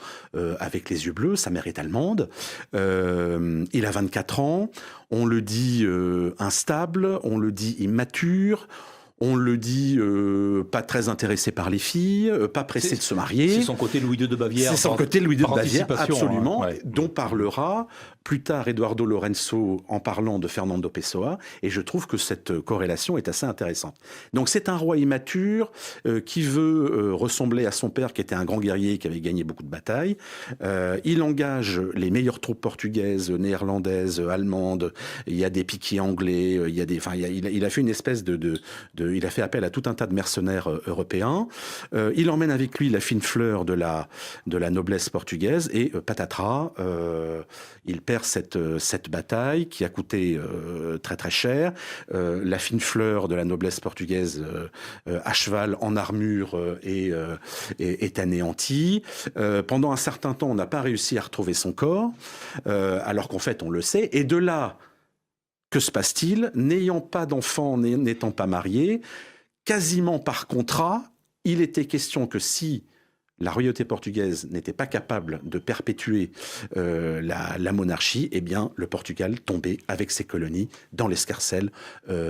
avec les yeux bleus, sa mère est allemande, il a 24 ans, on le dit instable, on le dit immature, on le dit pas très intéressé par les filles, pas pressé de se marier. C'est son côté Louis II de Bavière. C'est son côté Louis II de Bavière, anticipation, absolument, hein, ouais. dont parlera plus tard Eduardo Lorenzo en parlant de Fernando Pessoa, et je trouve que cette corrélation est assez intéressante. Donc c'est un roi immature qui veut ressembler à son père qui était un grand guerrier qui avait gagné beaucoup de batailles. Il engage les meilleures troupes portugaises, néerlandaises, allemandes, il y a des piquiers anglais, il a fait une espèce il a fait appel à tout un tas de mercenaires européens. Il emmène avec lui la fine fleur de la noblesse portugaise et patatras, il perd cette bataille qui a coûté très très cher. La fine fleur de la noblesse portugaise à cheval en armure est anéantie. Pendant un certain temps, on n'a pas réussi à retrouver son corps, alors qu'en fait on le sait. Et de là, que se passe-t-il? N'ayant pas d'enfant, n'étant pas marié, quasiment par contrat, il était question que si la royauté portugaise n'était pas capable de perpétuer la monarchie, eh bien le Portugal tombait avec ses colonies dans l'escarcelle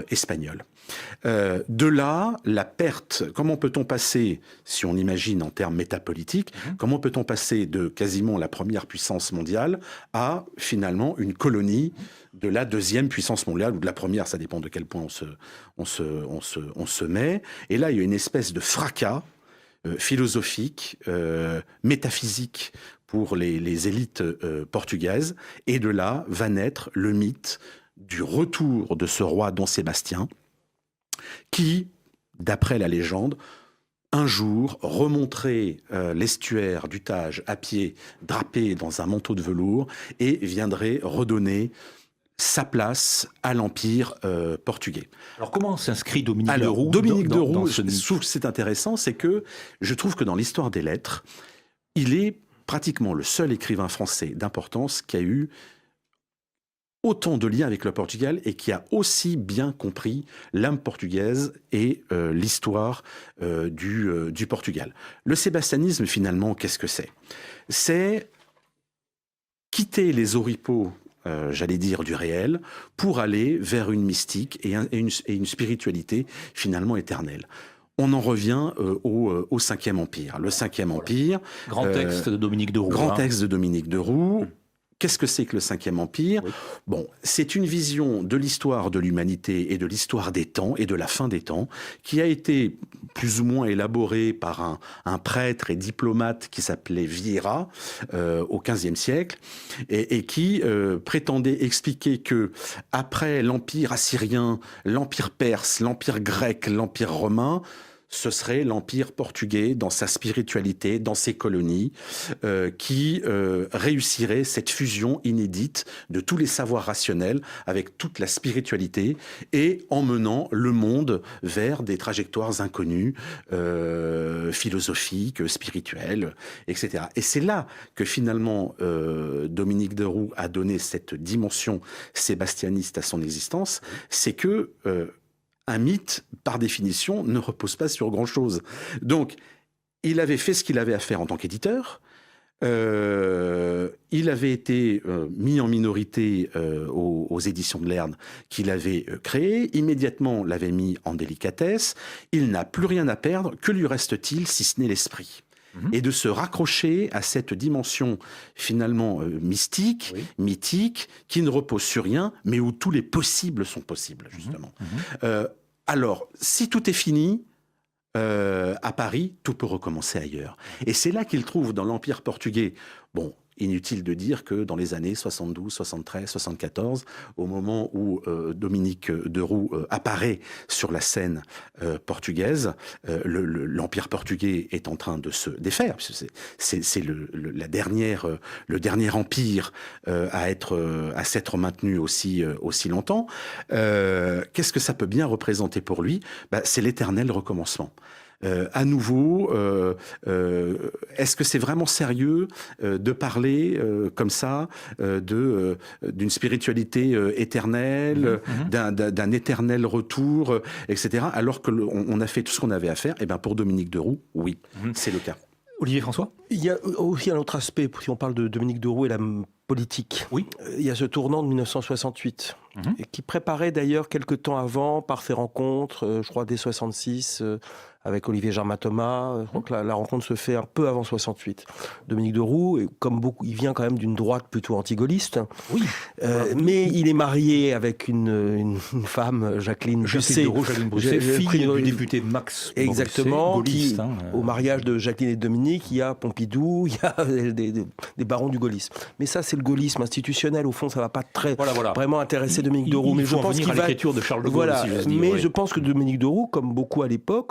espagnole. De là, la perte, comment peut-on passer, si on imagine en termes métapolitiques, comment peut-on passer de quasiment la première puissance mondiale à finalement une colonie de la deuxième puissance mondiale, ou de la première, ça dépend de quel point on se met. Et là, il y a une espèce de fracas philosophique, métaphysique pour les élites portugaises. Et de là va naître le mythe du retour de ce roi Don Sébastien, qui, d'après la légende, un jour remonterait l'estuaire du Tage à pied, drapé dans un manteau de velours, et viendrait redonner sa place à l'Empire portugais. Alors comment s'inscrit Dominique de Roux Dominique de Roux, dans ce je trouve que c'est intéressant, c'est que je trouve que dans l'histoire des lettres, il est pratiquement le seul écrivain français d'importance qui a eu autant de liens avec le Portugal et qui a aussi bien compris l'âme portugaise et l'histoire du Portugal. Le sébastianisme, finalement, qu'est-ce que c'est? C'est quitter les oripeaux, j'allais dire, du réel, pour aller vers une mystique et une spiritualité finalement éternelle. On en revient au Cinquième Empire. Le Cinquième Empire... Grand texte de Dominique de Roux. Grand texte de Dominique de Roux. Qu'est-ce que c'est que le Cinquième Empire? Oui. Bon, c'est une vision de l'histoire de l'humanité et de l'histoire des temps et de la fin des temps qui a été plus ou moins élaborée par un prêtre et diplomate qui s'appelait Vieira au XVe siècle et qui prétendait expliquer que après l'Empire assyrien, l'Empire perse, l'Empire grec, l'Empire romain, ce serait l'Empire portugais dans sa spiritualité, dans ses colonies, qui réussirait cette fusion inédite de tous les savoirs rationnels avec toute la spiritualité et emmenant le monde vers des trajectoires inconnues, philosophiques, spirituelles, etc. Et c'est là que finalement Dominique de Roux a donné cette dimension sébastianiste à son existence, c'est que un mythe, par définition, ne repose pas sur grand-chose. Donc, il avait fait ce qu'il avait à faire en tant qu'éditeur. Il avait été mis en minorité aux éditions de Lerne qu'il avait créées. Immédiatement, l'avait mis en délicatesse. Il n'a plus rien à perdre. Que lui reste-t-il si ce n'est l'esprit ? Et de se raccrocher à cette dimension finalement mystique, mythique, qui ne repose sur rien, mais où tous les possibles sont possibles, justement. Alors, si tout est fini, à Paris, tout peut recommencer ailleurs. Et c'est là qu'il trouve dans l'Empire portugais, bon, inutile de dire que dans les années 72, 73, 74, au moment où Dominique de Roux apparaît sur la scène portugaise, l'Empire portugais est en train de se défaire. C'est le dernier empire à s'être maintenu aussi longtemps. Qu'est-ce que ça peut bien représenter pour lui ? C'est l'éternel recommencement. À nouveau, est-ce que c'est vraiment sérieux de parler comme ça d'une spiritualité éternelle, d'un éternel retour, etc. Alors qu'on a fait tout ce qu'on avait à faire? Eh bien, pour Dominique de Roux, oui, c'est le cas. Olivier François ? Il y a aussi un autre aspect, si on parle de Dominique de Roux et la politique. Oui. Il y a ce tournant de 1968, qui préparait d'ailleurs quelques temps avant, par ses rencontres, je crois dès 66, avec Olivier Jarmat-Thomas. Donc la rencontre se fait un peu avant 68. Dominique de Roux, comme beaucoup, il vient quand même d'une droite plutôt anti-gaulliste. Oui. Mais il est marié avec une femme, Jacqueline Brusset, fille du député Max. Exactement. Gaulliste, au mariage de Jacqueline et de Dominique, il y a Pompidou, il y a des barons du gaullisme. Mais ça, c'est le gaullisme institutionnel. Au fond, ça ne va pas vraiment intéresser Dominique de Roux. Mais je pense qu'il va l'écriture de Charles de Gaulle. Je pense que Dominique de Roux, comme beaucoup à l'époque,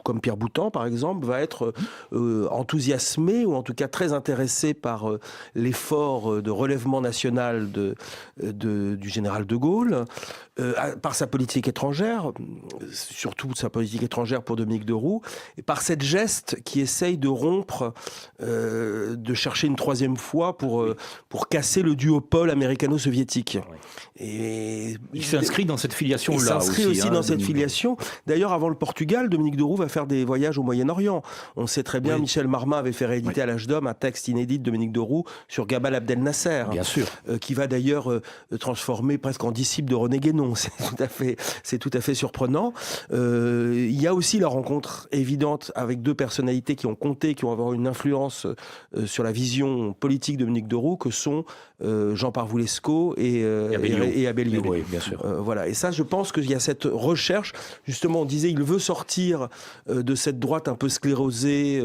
comme Pierre Boutan par exemple, va être enthousiasmé ou en tout cas très intéressé par l'effort de relèvement national du général de Gaulle, par sa politique étrangère, surtout sa politique étrangère pour Dominique de Roux, et par cette geste qui essaye de rompre, de chercher une troisième fois pour casser le duopole américano-soviétique. Et il s'inscrit dans cette filiation-là. Il s'inscrit aussi dans cette filiation. D'ailleurs, avant le Portugal, Dominique de Roux va faire des voyages au Moyen-Orient. On sait très bien, Michel Marmin avait fait rééditer à l'âge d'homme un texte inédit de Dominique de Roux sur Gabal Abdel Nasser. Bien sûr. Qui va d'ailleurs transformer presque en disciple de René Guénon. C'est tout à fait surprenant. Il y a aussi la rencontre évidente avec deux personnalités qui ont compté, qui vont avoir une influence sur la vision politique de Dominique de Roux, que sont Jean Parvoulesco et Abellio. Oui, bien sûr. Voilà. Et ça, je pense qu'il y a cette recherche. Justement, on disait, il veut sortir de cette droite un peu sclérosée,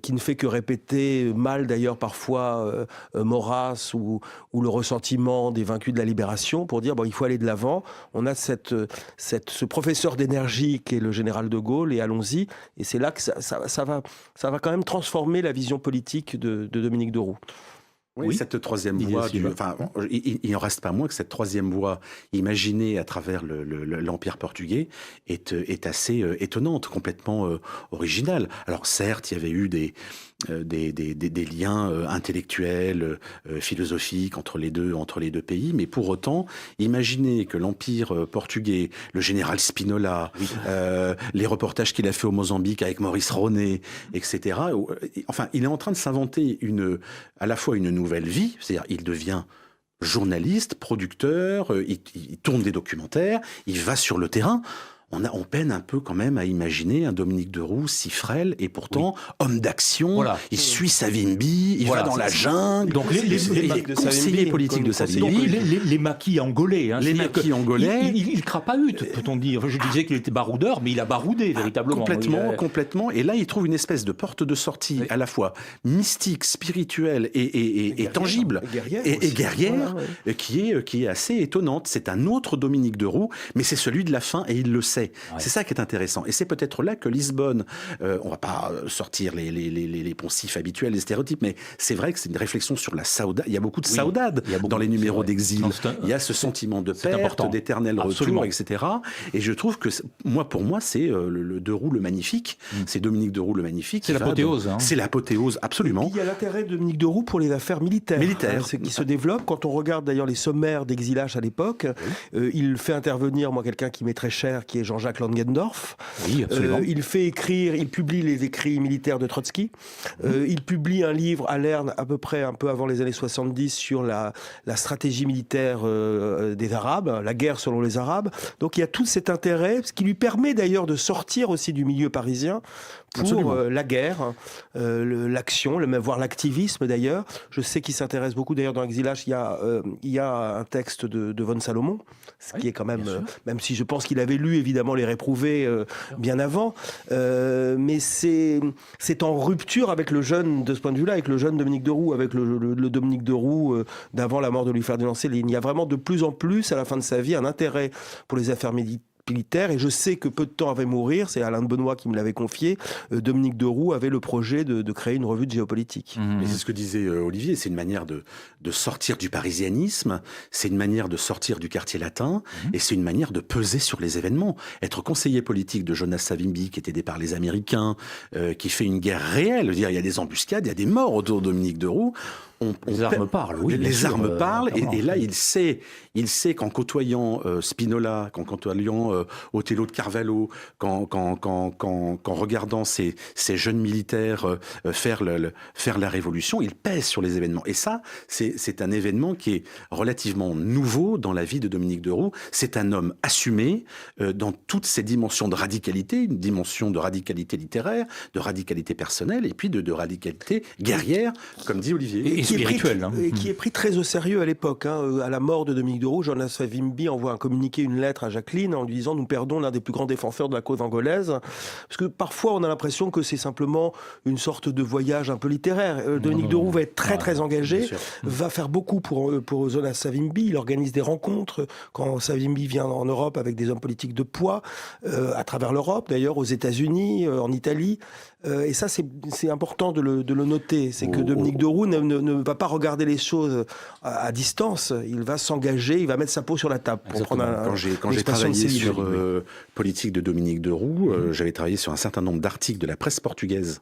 qui ne fait que répéter mal d'ailleurs parfois Maurras ou le ressentiment des vaincus de la Libération, pour dire il faut aller de l'avant. On a ce professeur d'énergie qui est le général de Gaulle, et allons-y. Et c'est là que ça va quand même transformer la vision politique de Dominique de Roux. Oui, cette troisième voie, il n'en reste pas moins que cette troisième voie imaginée à travers l'Empire portugais est assez étonnante, complètement originale. Alors certes, il y avait eu des liens intellectuels, philosophiques entre les deux pays, mais pour autant, imaginer que l'Empire portugais, le général Spinola, les reportages qu'il a fait au Mozambique avec Maurice Ronet, etc. Enfin, il est en train de s'inventer à la fois une nouvelle vie, c'est-à-dire il devient journaliste, producteur, il tourne des documentaires, il va sur le terrain. On peine un peu quand même à imaginer un Dominique de Roux si frêle et pourtant homme d'action. Voilà. Il suit Savimbi, il va dans la jungle. Donc les conseillers politiques de Savimbi. Les maquis angolais. Les maquis angolais. Il crapahute, peut-on dire. Je disais qu'il était baroudeur, mais il a baroudé véritablement. Complètement. Et là, il trouve une espèce de porte de sortie à la fois mystique, spirituelle et tangible et guerrière, qui est assez étonnante. C'est un autre Dominique de Roux, mais c'est celui de la fin et il le sait. vrai. Ouais. C'est ça qui est intéressant. Et c'est peut-être là que Lisbonne, on va pas sortir les poncifs habituels, les stéréotypes, mais c'est vrai que c'est une réflexion sur la saudade. Il y a beaucoup de saudade dans les numéros d'exil. Il y a ce sentiment de perte, d'éternel retour, etc. Et je trouve que, pour moi, c'est le Deroux le Magnifique. C'est Dominique Deroux le Magnifique. C'est l'apothéose. Hein. C'est l'apothéose, absolument. Et puis, il y a l'intérêt de Dominique Deroux pour les affaires militaires. Qui se développent. Quand on regarde d'ailleurs les sommaires d'Exilage à l'époque, il fait intervenir, quelqu'un qui m'est très cher, qui est Jean-Jacques Langendorf. Oui, absolument. Il publie les écrits militaires de Trotsky. Il publie un livre à Lerne, à peu près un peu avant les années 70, sur la stratégie militaire des Arabes, la guerre selon les Arabes. Donc il y a tout cet intérêt, ce qui lui permet d'ailleurs de sortir aussi du milieu parisien pour la guerre, l'action, voire l'activisme d'ailleurs. Je sais qu'il s'intéresse beaucoup d'ailleurs dans Exilage. Il y a un texte de von Salomon, ce qui est quand même, même si je pense qu'il avait lu évidemment Les Réprouvés bien avant, mais c'est en rupture avec le jeune, de ce point de vue-là, avec le jeune Dominique Deroux, avec le Dominique Deroux d'avant la mort de Louis-Ferdinand Céline. Il y a vraiment de plus en plus, à la fin de sa vie, un intérêt pour les affaires militaire. Et je sais que peu de temps avant de mourir, c'est Alain de Benoît qui me l'avait confié, Dominique Deroux avait le projet de créer une revue de géopolitique. Et c'est ce que disait Olivier, c'est une manière de sortir du parisianisme, c'est une manière de sortir du quartier latin, et c'est une manière de peser sur les événements. Être conseiller politique de Jonas Savimbi, qui est aidé par les Américains, qui fait une guerre réelle, il y a des embuscades, il y a des morts autour de Dominique Deroux. Les armes parlent, oui. Les armes parlent, et là, il sait qu'en côtoyant Spinola, qu'en côtoyant Othello de Carvalho, qu'en regardant ces jeunes militaires faire la révolution, il pèse sur les événements. Et ça, c'est un événement qui est relativement nouveau dans la vie de Dominique Deroux. C'est un homme assumé dans toutes ses dimensions de radicalité, une dimension de radicalité littéraire, de radicalité personnelle, et puis de radicalité guerrière, comme dit Olivier. Qui est pris très au sérieux à l'époque. À la mort de Dominique Deroux, Jonas Savimbi envoie un communiqué, une lettre à Jacqueline en lui disant « Nous perdons l'un des plus grands défenseurs de la cause angolaise ». Parce que parfois, on a l'impression que c'est simplement une sorte de voyage un peu littéraire. Dominique Deroux va être très engagé, va faire beaucoup pour Jonas Savimbi. Il organise des rencontres quand Savimbi vient en Europe avec des hommes politiques de poids, à travers l'Europe, d'ailleurs aux États-Unis, en Italie. Et ça, c'est important de le noter. C'est que Dominique Deroux ne va pas regarder les choses à distance. Il va s'engager, il va mettre sa peau sur la table. Quand j'ai travaillé sur politique de Dominique Deroux, j'avais travaillé sur un certain nombre d'articles de la presse portugaise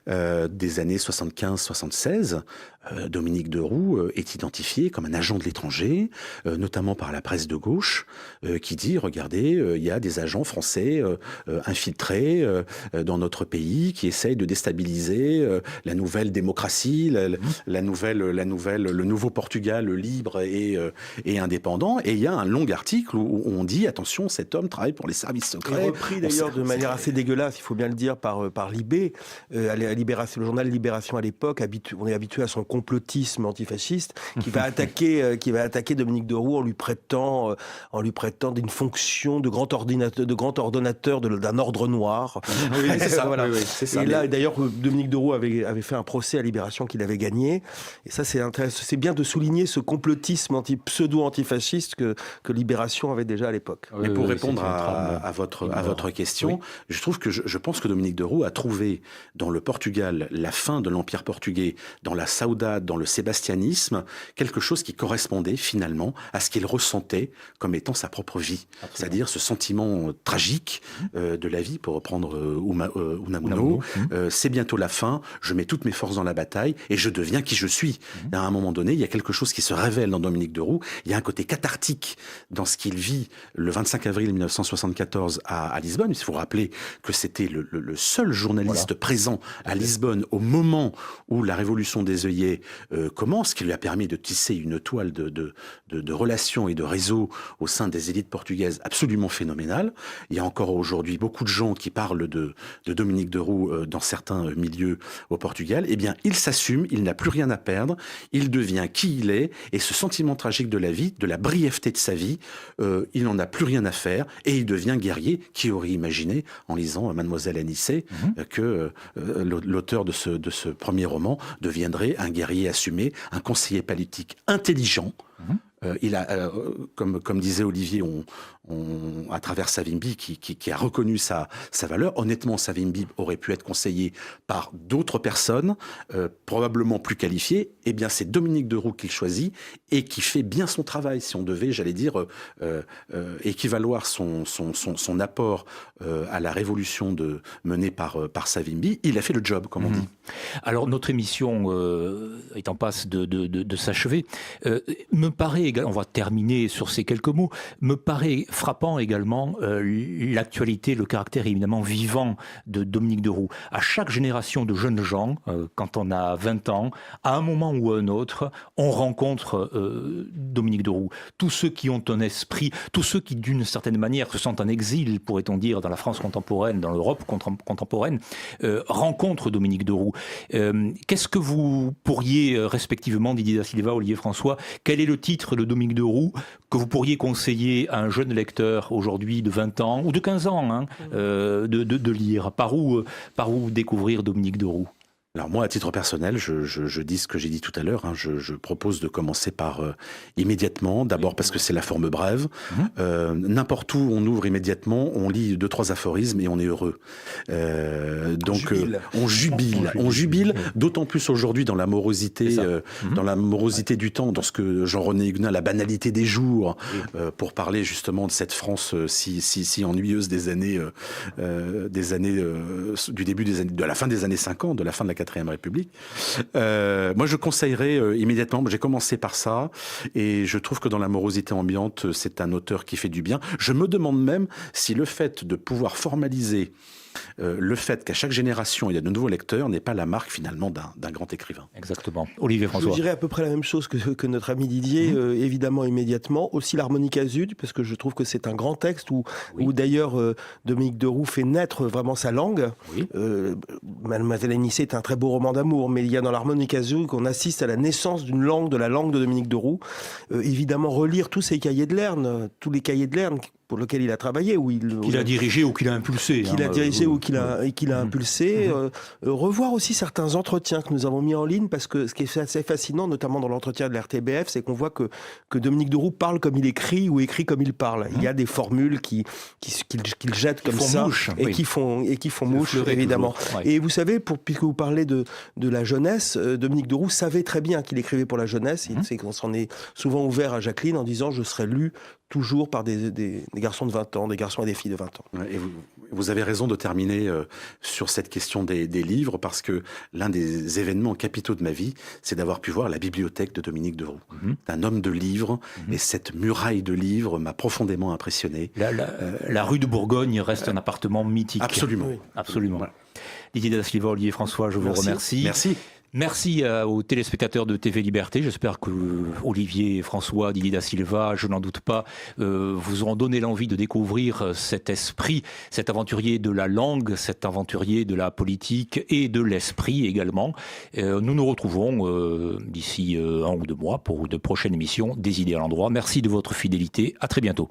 des années 75-76. Dominique Deroux est identifié comme un agent de l'étranger, notamment par la presse de gauche, qui dit, regardez, il y a des agents français infiltrés dans notre pays qui essayent de déstabiliser la nouvelle démocratie, le nouveau Portugal libre et indépendant. Et il y a un long article où on dit, attention, cet homme travaille pour les services secrets. Repris d'ailleurs de manière assez dégueulasse, il faut bien le dire, par Libé, le journal Libération à l'époque, on est habitué à son complotisme antifasciste, qui va attaquer Dominique Deroux en lui prêtant d'une fonction de grand ordonnateur d'un ordre noir. Oui, c'est ça. Voilà. Oui, c'est ça. Et là, d'ailleurs, Dominique Deroux avait fait un procès à Libération qu'il avait gagné. Et ça, c'est intéressant. C'est bien de souligner ce complotisme pseudo-antifasciste que Libération avait déjà à l'époque. Mais pour répondre à votre question, je pense que Dominique Deroux a trouvé dans le Portugal la fin de l'Empire portugais, dans la saudade, dans le sébastianisme, quelque chose qui correspondait finalement à ce qu'il ressentait comme étant sa propre vie. Absolument. C'est-à-dire ce sentiment tragique de la vie, pour reprendre Unamuno. C'est bientôt la fin, je mets toutes mes forces dans la bataille et je deviens qui je suis. À un moment donné, il y a quelque chose qui se révèle dans Dominique Deroux. Il y a un côté cathartique dans ce qu'il vit le 25 avril 1974 à Lisbonne. Il faut rappeler que c'était le seul journaliste présent à Lisbonne au moment où la révolution des œillets commence, qui lui a permis de tisser une toile de relations et de réseaux au sein des élites portugaises absolument phénoménale. Il y a encore aujourd'hui beaucoup de gens qui parlent de Dominique Deroux dans certains milieux au Portugal. Eh bien, il s'assume, il n'a plus rien à perdre, il devient qui il est, et ce sentiment tragique de la vie, de la brièveté de sa vie, il n'en a plus rien à faire, et il devient guerrier. Qui aurait imaginé, en lisant Mademoiselle Anissé, que l'auteur de ce premier roman deviendrait un guerrier assumé, un conseiller politique intelligent. Il a, comme disait Olivier, à travers Savimbi qui a reconnu sa valeur. Honnêtement, Savimbi aurait pu être conseillé par d'autres personnes, probablement plus qualifiées. Eh bien, c'est Dominique de Roux qu'il choisit et qui fait bien son travail, si on devait, j'allais dire, équivaloir son apport à la révolution menée par Savimbi. Il a fait le job, comme on dit. Alors, notre émission est en passe de s'achever. Me paraît, on va terminer sur ces quelques mots, me paraît frappant également l'actualité, le caractère évidemment vivant de Dominique de Roux. À chaque génération de jeunes gens, quand on a 20 ans, à un moment ou à un autre, on rencontre Dominique de Roux. Tous ceux qui ont un esprit, tous ceux qui d'une certaine manière se sentent en exil, pourrait-on dire, dans la France contemporaine, dans l'Europe contemporaine, rencontrent Dominique de Roux. Qu'est-ce que vous pourriez respectivement, Didier da Silva, Olivier François, quel est le titre de Dominique de Roux que vous pourriez conseiller à un jeune lecteur aujourd'hui de 20 ans ou de 15 ans de lire? Par où découvrir Dominique de Roux? Alors moi, à titre personnel, je dis ce que j'ai dit tout à l'heure. Je propose de commencer par immédiatement. D'abord parce que c'est la forme brève. N'importe où on ouvre immédiatement, on lit 2-3 aphorismes et on est heureux. Donc on jubile. D'autant plus aujourd'hui dans la morosité, du temps, dans ce que Jean-René Huguenin, la banalité des jours, pour parler justement de cette France si ennuyeuse des années du début des années, de la fin des années 50, de la fin de la 4e République. Moi, je conseillerais immédiatement, j'ai commencé par ça, et je trouve que dans la morosité ambiante, c'est un auteur qui fait du bien. Je me demande même si le fait de pouvoir formaliser le fait qu'à chaque génération, il y a de nouveaux lecteurs n'est pas la marque finalement d'un grand écrivain. Exactement. Olivier François. Je dirais à peu près la même chose que notre ami Didier, évidemment, immédiatement. Aussi l'harmonica Zud, parce que je trouve que c'est un grand texte où d'ailleurs Dominique de Roux fait naître vraiment sa langue. Oui. Mademoiselle Anissé est un très beau roman d'amour, mais il y a dans l'harmonica Zud qu'on assiste à la naissance d'une langue, de la langue de Dominique de Roux. Évidemment, relire tous ses cahiers de Lerne, tous les cahiers de Lerne pour lequel il a travaillé, qu'il a dirigé ou qu'il a impulsé. Qu'il a dirigé ou qu'il a impulsé. Revoir aussi certains entretiens que nous avons mis en ligne, parce que ce qui est assez fascinant, notamment dans l'entretien de l'RTBF, c'est qu'on voit que Dominique de Roux parle comme il écrit ou écrit comme il parle. Il y a des formules qu'il jette comme ça et qui font mouche, évidemment. Ouais. Et vous savez, puisque vous parlez de la jeunesse, Dominique de Roux savait très bien qu'il écrivait pour la jeunesse. Il sait qu'on s'en est souvent ouvert à Jacqueline en disant « je serai lu » toujours par des garçons de 20 ans, des garçons et des filles de 20 ans. Et vous avez raison de terminer sur cette question des livres, parce que l'un des événements capitaux de ma vie, c'est d'avoir pu voir la bibliothèque de Dominique de Roux. Un homme de livres, et cette muraille de livres m'a profondément impressionné. La rue de Bourgogne reste un appartement mythique. Absolument. Oui. Absolument. Voilà. Didier da Silva, Olivier François, je vous remercie. Merci. Merci aux téléspectateurs de TV Liberté. J'espère que Olivier, François, Didier da Silva, je n'en doute pas, vous auront donné l'envie de découvrir cet esprit, cet aventurier de la langue, cet aventurier de la politique et de l'esprit également. Nous nous retrouvons d'ici 1 ou 2 mois pour de prochaines émissions des Idées à l'endroit. Merci de votre fidélité. À très bientôt.